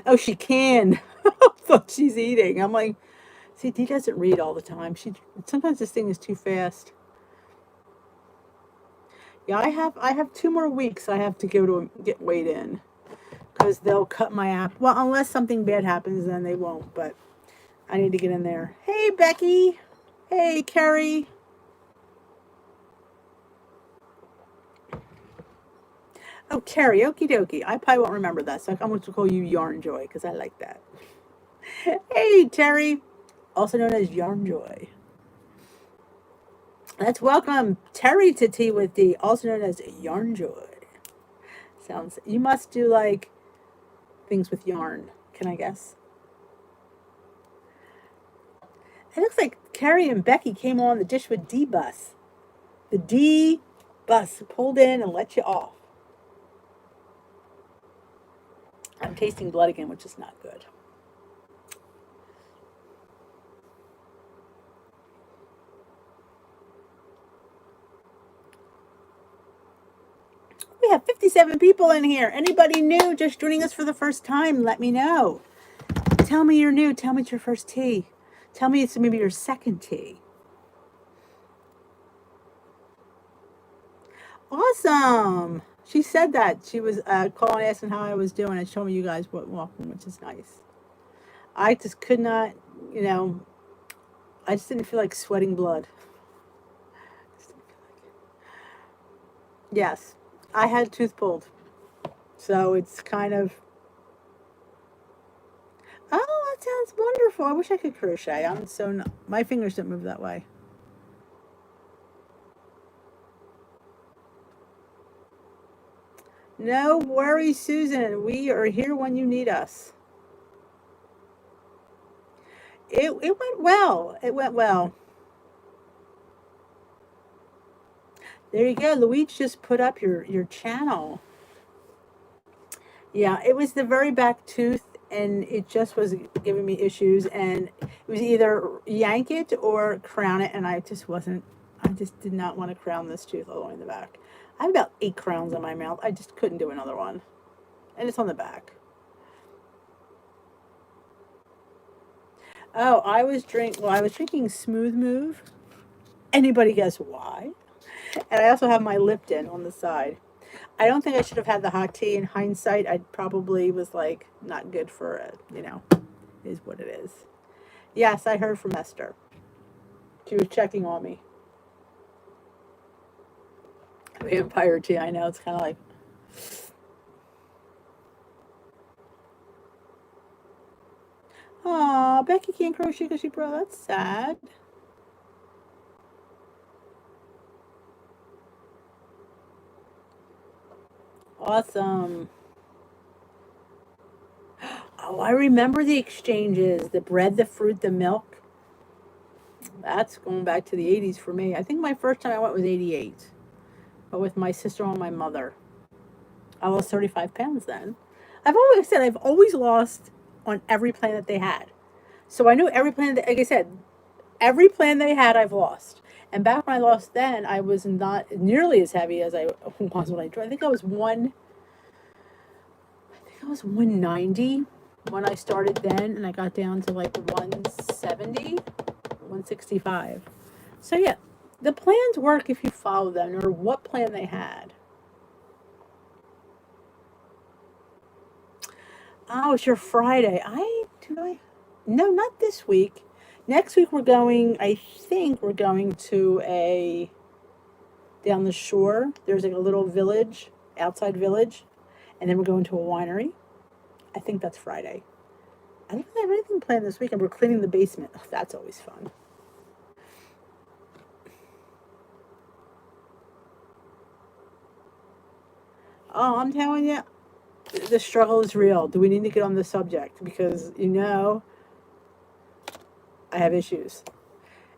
Oh, she can. I thought she's eating. I'm like, see, Dee doesn't read all the time. Sometimes this thing is too fast. Yeah, I have 2 more weeks. I have to go to get weighed in because they'll cut my app. Well, unless something bad happens, then they won't. But I need to get in there. Hey, Becky. Hey, Carrie. Oh, karaoke dokie. I probably won't remember that, so I'm going to call you Yarn Joy because I like that. Hey, Terry, also known as Yarn Joy. Let's welcome Terry to Tea with D, also known as Yarn Joy. You must do like things with yarn, can I guess? It looks like Carrie and Becky came on the Dish with D bus. The D bus pulled in and let you off. I'm tasting blood again, which is not good. We have 57 people in here. Anybody new just joining us for the first time, let me know. Tell me you're new. Tell me it's your first tea. Tell me it's maybe your second tea. Awesome. She said that. She was calling asking how I was doing and showing you guys what welcome, which is nice. I just could not, I just didn't feel like sweating blood. Yes, I had a tooth pulled. So it's kind of, oh, that sounds wonderful. I wish I could crochet. My fingers don't move that way. No worries, Susan. We are here when you need us. It went well. It went well. There you go. Luigi just put up your channel. Yeah, it was the very back tooth, and it just was giving me issues. And it was either yank it or crown it, and I just did not want to crown this tooth all the way in the back. I have about 8 crowns on my mouth. I just couldn't do another one. And it's on the back. Oh, I was drinking Smooth Move. Anybody guess why? And I also have my Lipton on the side. I don't think I should have had the hot tea. In hindsight, I probably was like not good for it. Is what it is. Yes, I heard from Esther. She was checking on me. Vampire tea. I know it's kind of like Aw, Becky can't crochet because she broke. That's sad. Awesome. Oh, I remember the exchanges, the bread, the fruit, the milk. That's going back to the 80s for me. I think my first time I went was 88, but with my sister and my mother. I lost 35 pounds then. I've always said I've always lost on every plan that they had. So I knew every plan that, like I said, every plan they had, I've lost. And back when I lost then, I was not nearly as heavy as I was when I joined. I think I was 190 when I started then, and I got down to like 170, 165. So yeah, the plans work if you follow them, no matter what plan they had. Oh, it's your Friday. No, not this week. Next week we're going, I think we're going to a, down the shore. There's like a little village, outside village. And then we're going to a winery. I think that's Friday. I don't have anything planned this week, and we're cleaning the basement. Oh, that's always fun. Oh, I'm telling you, the struggle is real. Do we need to get on the subject? Because, I have issues.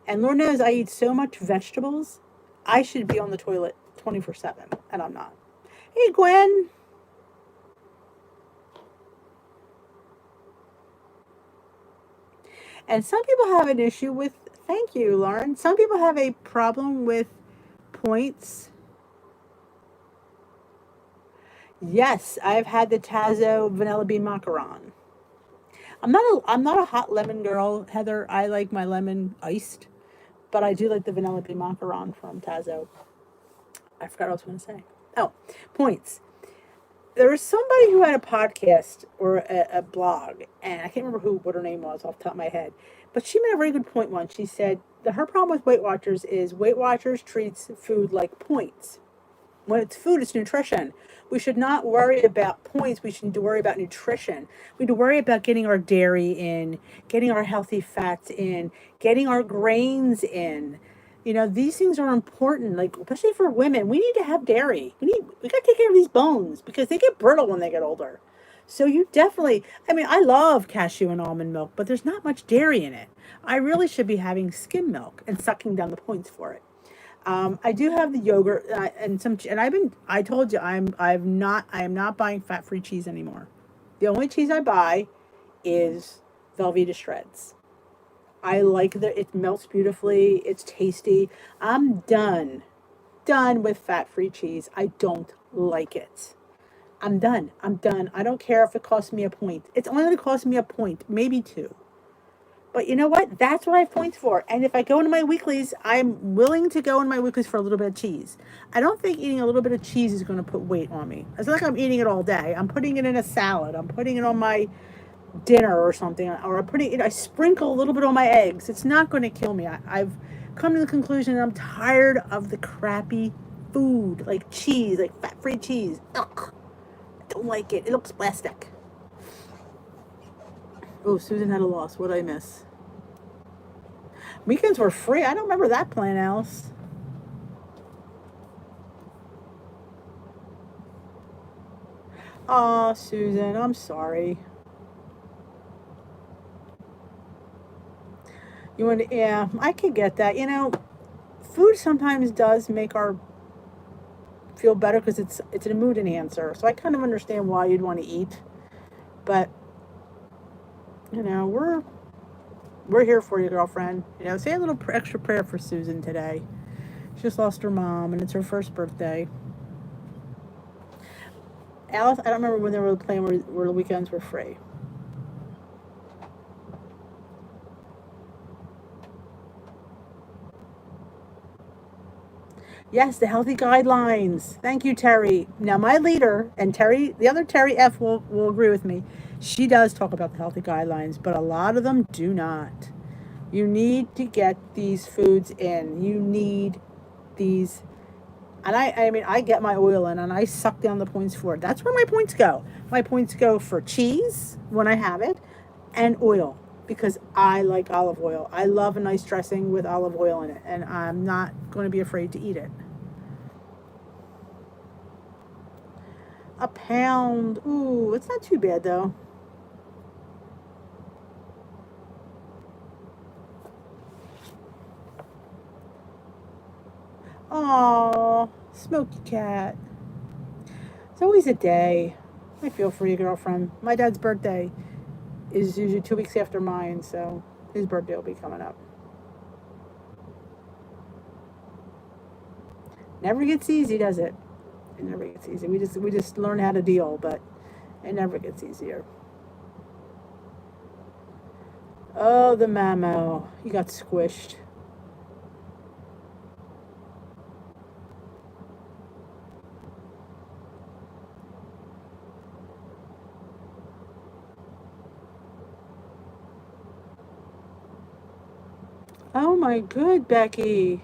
And Lord knows I eat so much vegetables, I should be on the toilet 24/7, and I'm not. Hey, Gwen. And some people have an issue with, thank you, Lauren. Some people have a problem with points. Yes, I've had the Tazo vanilla bean macaron. I'm not a hot lemon girl, Heather. I like my lemon iced, but I do like the vanilla bean macaron from Tazo. I forgot what I was going to say. Oh, points. There was somebody who had a podcast or a blog, and I can't remember what her name was off the top of my head, but she made a very good point once. She said that her problem with Weight Watchers is Weight Watchers treats food like points. When it's food, it's nutrition. We should not worry about points. We should worry about nutrition. We need to worry about getting our dairy in, getting our healthy fats in, getting our grains in. These things are important, like especially for women. We need to have dairy. We got to take care of these bones because they get brittle when they get older. So you definitely, I mean, I love cashew and almond milk, but there's not much dairy in it. I really should be having skim milk and sucking down the points for it. I do have the yogurt and some, and I told you, I am not buying fat-free cheese anymore. The only cheese I buy is Velveeta shreds. I like that it melts beautifully. It's tasty. I'm done with fat-free cheese. I don't like it. I'm done. I'm done. I don't care if it costs me a point. It's only going to cost me a point, maybe two. But you know what? That's what I have points for. And if I go into my weeklies, I'm willing to go in my weeklies for a little bit of cheese. I don't think eating a little bit of cheese is going to put weight on me. It's not like I'm eating it all day. I'm putting it in a salad. I'm putting it on my dinner or something. Or I sprinkle a little bit on my eggs. It's not going to kill me. I've come to the conclusion that I'm tired of the crappy food, like cheese, like fat-free cheese. Ugh. I don't like it. It looks plastic. Oh, Susan had a loss. What did I miss? Weekends were free. I don't remember that plan, Alice. Oh, Susan, I'm sorry. Yeah, I could get that. Food sometimes does make our feel better because it's a mood enhancer. So I kind of understand why you'd want to eat, but we're here for you, girlfriend. Say a little extra prayer for Susan today. She just lost her mom, and it's her first birthday. Alice, I don't remember when they were playing where the weekends were free. Yes, the healthy guidelines. Thank you, Terry. Now, my leader, and Terry, the other Terry F will agree with me. She does talk about the healthy guidelines, but a lot of them do not. You need to get these foods in. You need these And I mean, I get my oil in and I suck down the points for it. That's where my points go. My points go for cheese when I have it and oil because I like olive oil. I love a nice dressing with olive oil in it, and I'm not going to be afraid to eat it. A pound. Ooh, it's not too bad though. Oh, Smoky Cat. It's always a day. I feel for you, girlfriend. My dad's birthday is usually 2 weeks after mine, so his birthday will be coming up. Never gets easy, does it? It never gets easy. We just learn how to deal, but it never gets easier. Oh, the mamo. He got squished. Oh my good, Becky.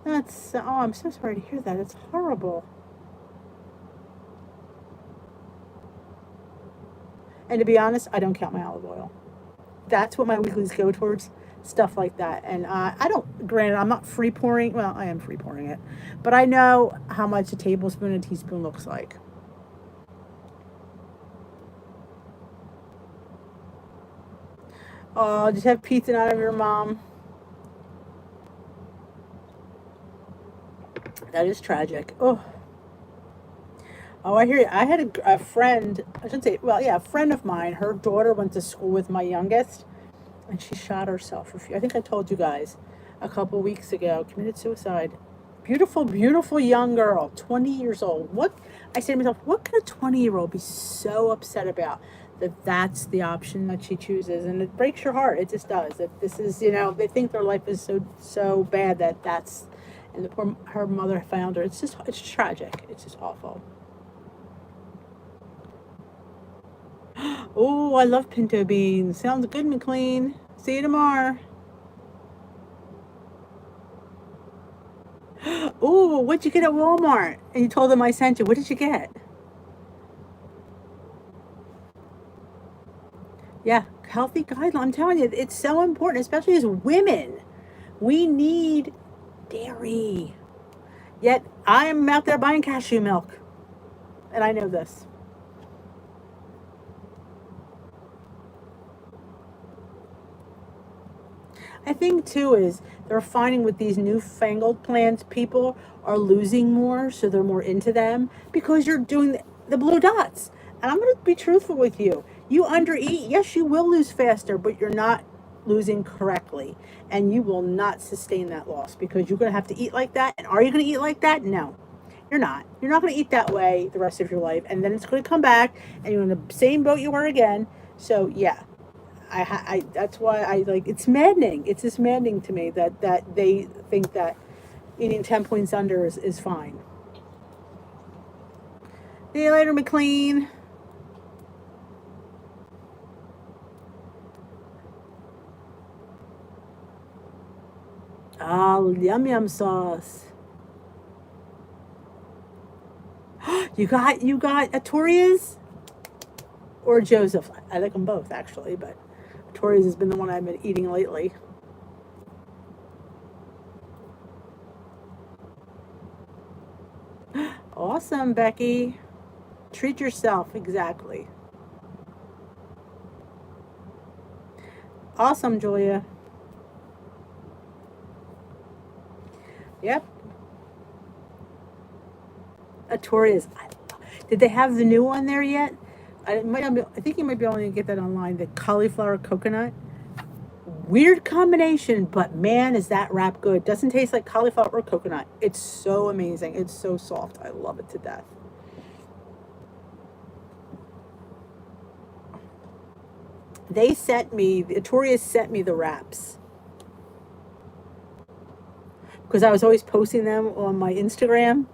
Oh, I'm so sorry to hear that. It's horrible. And to be honest, I don't count my olive oil. That's what my weeklies go towards, stuff like that. And I don't, granted, I'm not free pouring. Well, I am free pouring it, but I know how much a tablespoon and a teaspoon looks like. Oh, just have pizza out of your mom. That is tragic. Oh, oh, I hear you. I had a friend. I should say, well, yeah, a friend of mine. Her daughter went to school with my youngest, and she shot herself. I think I told you guys a couple weeks ago. Committed suicide. Beautiful, beautiful young girl, 20 years old. What I say to myself, what could a 20-year-old be so upset about that that's the option that she chooses? And it breaks your heart. It just does. That this is, they think their life is so bad that that's, and the poor her mother found her. It's tragic. It's just awful. Oh, I love pinto beans. Sounds good, McLean. See you tomorrow. Oh, what'd you get at Walmart? And you told them I sent you. What did you get? Yeah, healthy guideline. I'm telling you, it's so important, especially as women. We need dairy. Yet I'm out there buying cashew milk, and I know this. I think too is they're finding with these newfangled plants, people are losing more, so they're more into them because you're doing the blue dots. And I'm going to be truthful with you. You undereat, yes, you will lose faster, but you're not losing correctly, and you will not sustain that loss because you're going to have to eat like that. And are you going to eat like that? No. You're not. You're not going to eat that way the rest of your life, and then it's going to come back, and you're in the same boat you were again. So yeah, that's why I like it's maddening. It's just maddening to me that they think that eating 10 points under is fine. See you later, McLean. Ah, yum yum sauce. You got Atoria's or Joseph. I like them both actually, but Atoria's has been the one I've been eating lately. Awesome, Becky. Treat yourself, exactly. Awesome, Julia. Yep. Atoria's. Did they have the new one there yet? I think you might be able to get that online. The cauliflower coconut. Weird combination, but man, is that wrap good. Doesn't taste like cauliflower or coconut. It's so amazing. It's so soft. I love it to death. Atoria sent me the wraps because I was always posting them on my Instagram.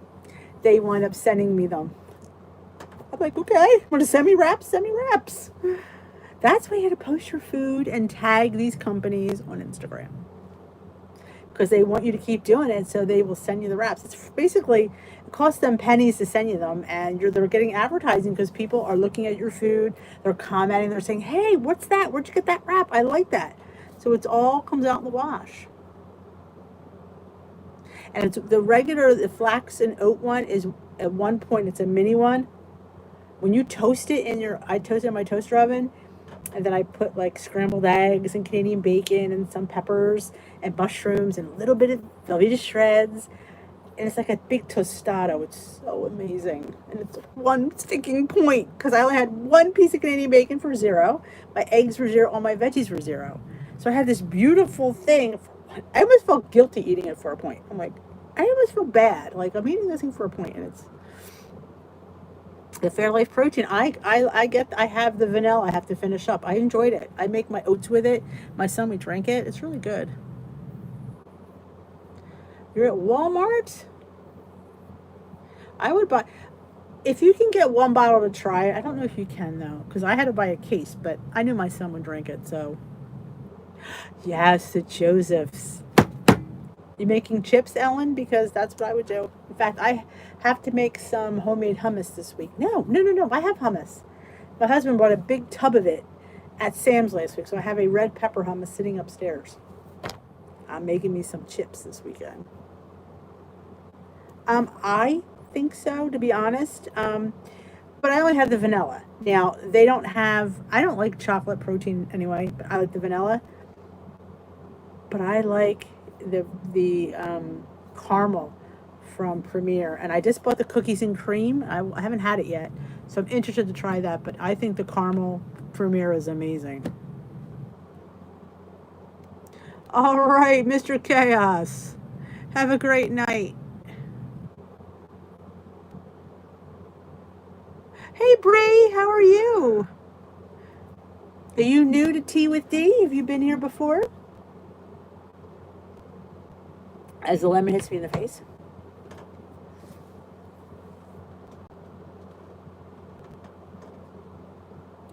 They wind up sending me them. I'm like, okay, want to send me wraps? Send me wraps. That's why you had to post your food and tag these companies on Instagram. because they want you to keep doing it, so they will send you the wraps. It's basically, it costs them pennies to send you them, and they're getting advertising because people are looking at your food, they're commenting, they're saying, hey, what's that? Where'd you get that wrap? I like that. So it's all comes out in the wash. And it's the flax and oat one is, at one point, it's a mini one. When you toast it I toast it in my toaster oven, and then I put like scrambled eggs and Canadian bacon and some peppers and mushrooms and a little bit of Velveeta shreds. And it's like a big tostado. It's so amazing. And it's one sticking point because I only had one piece of Canadian bacon for $0. My eggs were $0. All my veggies were $0. So I had this beautiful thing. I almost felt guilty eating it for a point. I'm like, I almost feel bad. Like, I'm eating this thing for a point, and it's the Fairlife protein. I have the vanilla I have to finish up. I enjoyed it. I make my oats with it. My son, we drank it. It's really good. You're at Walmart? I would buy, if you can get one bottle to try it. I don't know if you can though, because I had to buy a case, but I knew my son would drink it, so. Yes, the Joseph's. You making chips, Ellen? Because that's what I would do. In fact, I have to make some homemade hummus this week. No. I have hummus. My husband bought a big tub of it at Sam's last week, so I have a red pepper hummus sitting upstairs. I'm making me some chips this weekend. I think so, to be honest. But I only have the vanilla. Now, I don't like chocolate protein anyway, but I like the vanilla. But I like the caramel from Premier, and I just bought the cookies and cream. I haven't had it yet, so I'm interested to try that, but I think the caramel Premier is amazing. All right, Mr. Chaos, have a great night. Hey Bree, how are you? Are you new to Tea with D? Have you been here before? As the lemon hits me in the face.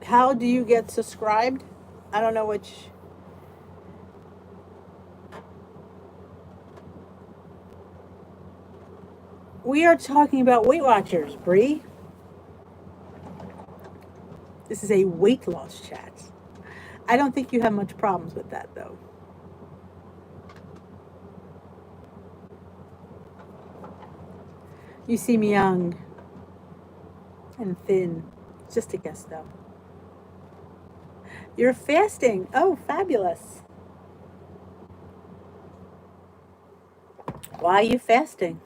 How do you get subscribed? I don't know which. We are talking about Weight Watchers, Bree. This is a weight loss chat. I don't think you have much problems with that, though. You seem young and thin. Just a guess, though. You're fasting. Oh, fabulous. Why are you fasting?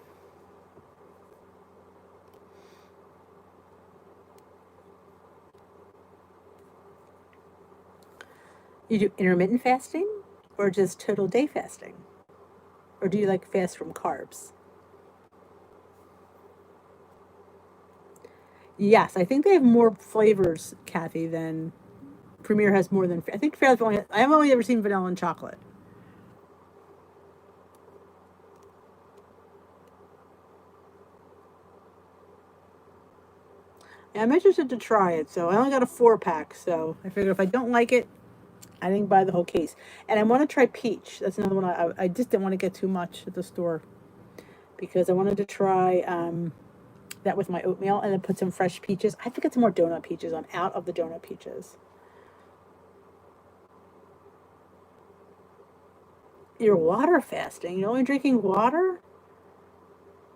You do intermittent fasting or just total day fasting? Or do you like fast from carbs? Yes, I think they have more flavors, Kathy, than Premier has more than. I think Fairlife I've only ever seen vanilla and chocolate. Yeah, I'm interested to try it, so I only got a 4-pack, so I figured if I don't like it, I didn't buy the whole case. And I want to try peach. That's another one. I just didn't want to get too much at the store because I wanted to try that with my oatmeal and then put some fresh peaches. I think it's more donut peaches. I'm out of the donut peaches. You're water fasting. You're only drinking water?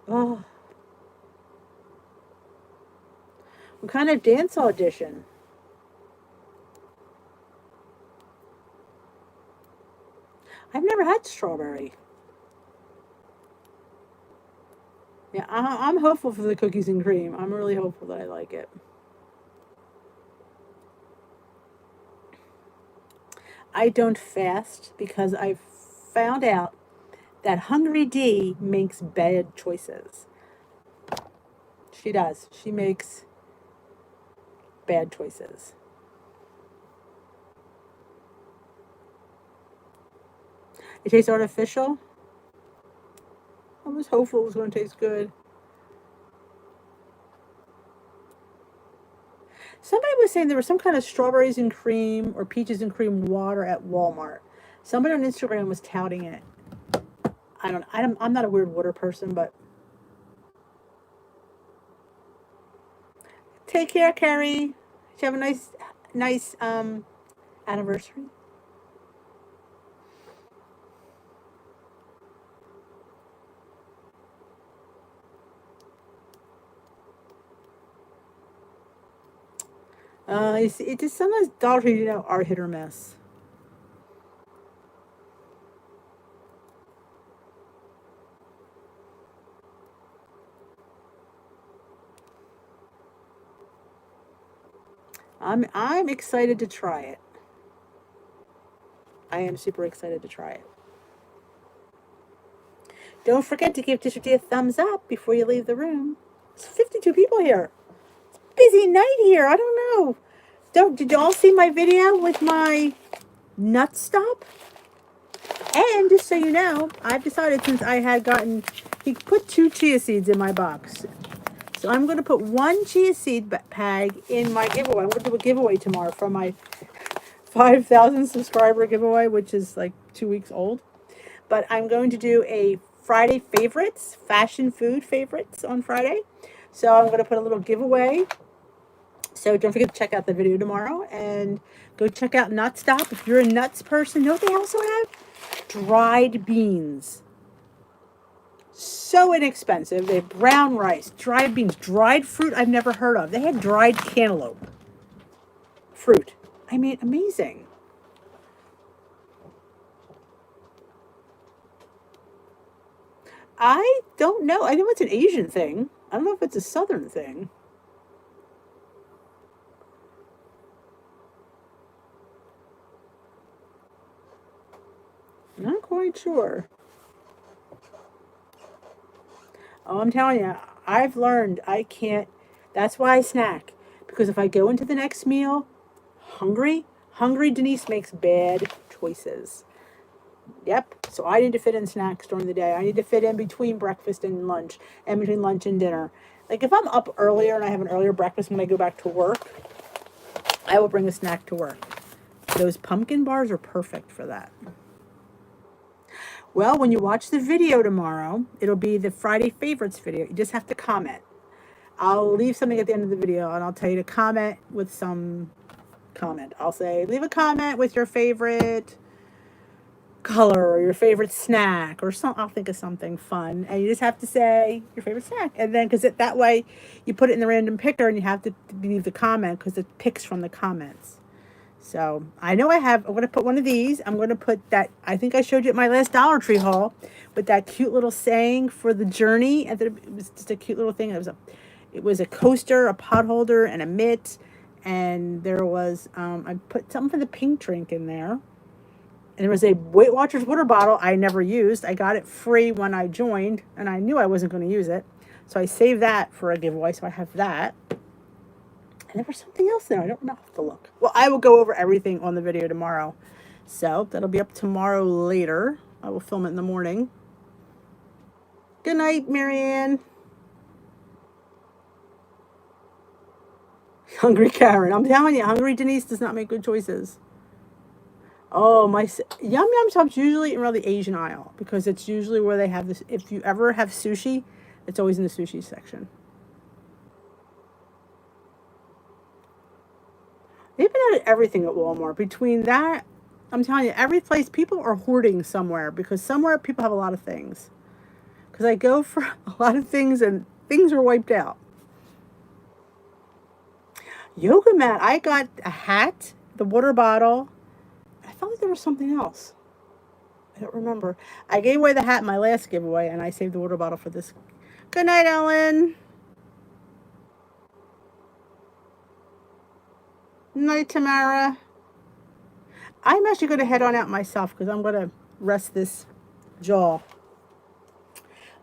Oh. What kind of dance audition? I've never had strawberry. Yeah, I'm hopeful for the cookies and cream. I'm really hopeful that I like it. I don't fast because I found out that Hungry D makes bad choices. She does. She makes bad choices. It tastes artificial. I was hopeful it was going to taste good. Somebody was saying there was some kind of strawberries and cream or peaches and cream water at Walmart. Somebody on Instagram was touting it. I'm not a weird water person, but take care, Carrie. Did you have a nice anniversary? You see, it just sometimes Dollar Tree, are hit or miss. I'm excited to try it. I am super excited to try it. Don't forget to give Disha a thumbs up before you leave the room. There's 52 people here. Busy night here. I don't know. Did you all see my video with my nut stop? And just so you know, I've decided since I had gotten, he put 2 chia seeds in my box. So I'm going to put 1 chia seed bag in my giveaway. I'm going to do a giveaway tomorrow for my 5,000 subscriber giveaway, which is like 2 weeks old. But I'm going to do a Friday favorites, fashion food favorites on Friday. So I'm going to put a little giveaway. So don't forget to check out the video tomorrow and go check out Nut Stop. If you're a nuts person, you know what they also have? Dried beans. So inexpensive. They have brown rice, dried beans, dried fruit I've never heard of. They had dried cantaloupe fruit. I mean, amazing. I don't know. I know it's an Asian thing. I don't know if it's a Southern thing. Not quite sure. Oh, I'm telling you, I've learned I can't. That's why I snack. Because if I go into the next meal hungry, Denise makes bad choices. Yep. So I need to fit in snacks during the day. I need to fit in between breakfast and lunch, and between lunch and dinner. Like if I'm up earlier and I have an earlier breakfast when I go back to work, I will bring a snack to work. Those pumpkin bars are perfect for that. Well, when you watch the video tomorrow, it'll be the Friday favorites video. You just have to comment. I'll leave something at the end of the video and I'll tell you to comment with some comment. I'll say, leave a comment with your favorite color or your favorite snack or some. I'll think of something fun. And you just have to say your favorite snack. And then, because that way you put it in the random picker and you have to leave the comment because it picks from the comments. So I know I'm going to put one of these. I'm going to put that, I think I showed you at my last Dollar Tree haul, with that cute little saying for the journey. And it was just a cute little thing. It was a coaster, a pot holder, and a mitt. And there was, I put something for the pink drink in there. And there was a Weight Watchers water bottle I never used. I got it free when I joined, and I knew I wasn't going to use it. So I saved that for a giveaway, so I have that. And there was something else there. I don't know. I'll have to look. Well, I will go over everything on the video tomorrow. So that'll be up tomorrow later. I will film it in the morning. Good night, Marianne. Hungry Karen. I'm telling you, hungry Denise does not make good choices. Oh, my Yum Yum shop's usually around the Asian aisle because it's usually where they have this. If you ever have sushi, it's always in the sushi section. They've been out of everything at Walmart. Between that, I'm telling you, every place people are hoarding somewhere because somewhere people have a lot of things. Because I go for a lot of things and things are wiped out. Yoga mat. I got a hat, the water bottle. I felt like there was something else. I don't remember. I gave away the hat in my last giveaway and I saved the water bottle for this. Good night, Ellen. Night, Tamara. I'm actually going to head on out myself because I'm going to rest this jaw.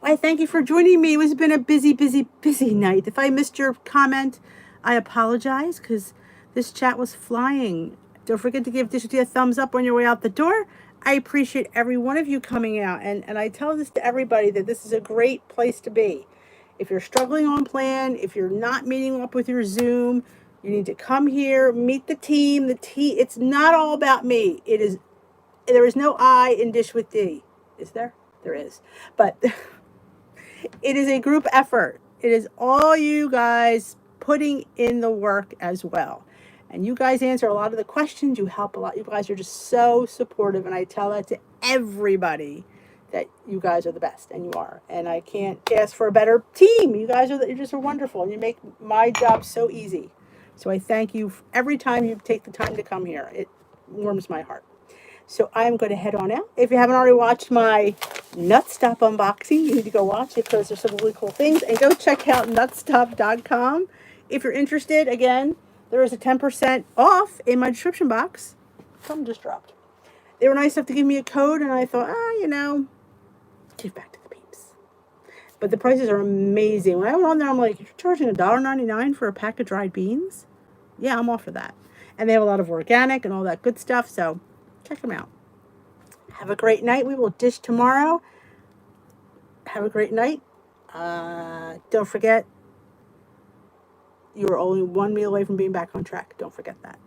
I thank you for joining me. It's been a busy night. If I missed your comment, I apologize because this chat was flying. Don't forget to give Disha a thumbs up on your way out the door. I appreciate every one of you coming out. And I tell this to everybody that this is a great place to be. If you're struggling on plan, if you're not meeting up with your Zoom, you need to come here, meet the team. It's not all about me. There is no I in Dish with D. Is there? There is. But it is a group effort. It is all you guys putting in the work as well. And you guys answer a lot of the questions. You help a lot. You guys are just so supportive. And I tell that to everybody that you guys are the best. And you are. And I can't ask for a better team. You guys are, you just are wonderful. And you make my job so easy. So I thank you every time you take the time to come here. It warms my heart. So I'm going to head on out. If you haven't already watched my Nutstop unboxing, you need to go watch it because there's some really cool things. And go check out nutstop.com. If you're interested, again, there is a 10% off in my description box. Something just dropped. They were nice enough to give me a code, and I thought, give back to the peeps. But the prices are amazing. When I went on there, I'm like, you're charging $1.99 for a pack of dried beans? Yeah, I'm all for that. And they have a lot of organic and all that good stuff, so check them out. Have a great night. We will dish tomorrow. Have a great night. Don't forget, you are only one meal away from being back on track. Don't forget that.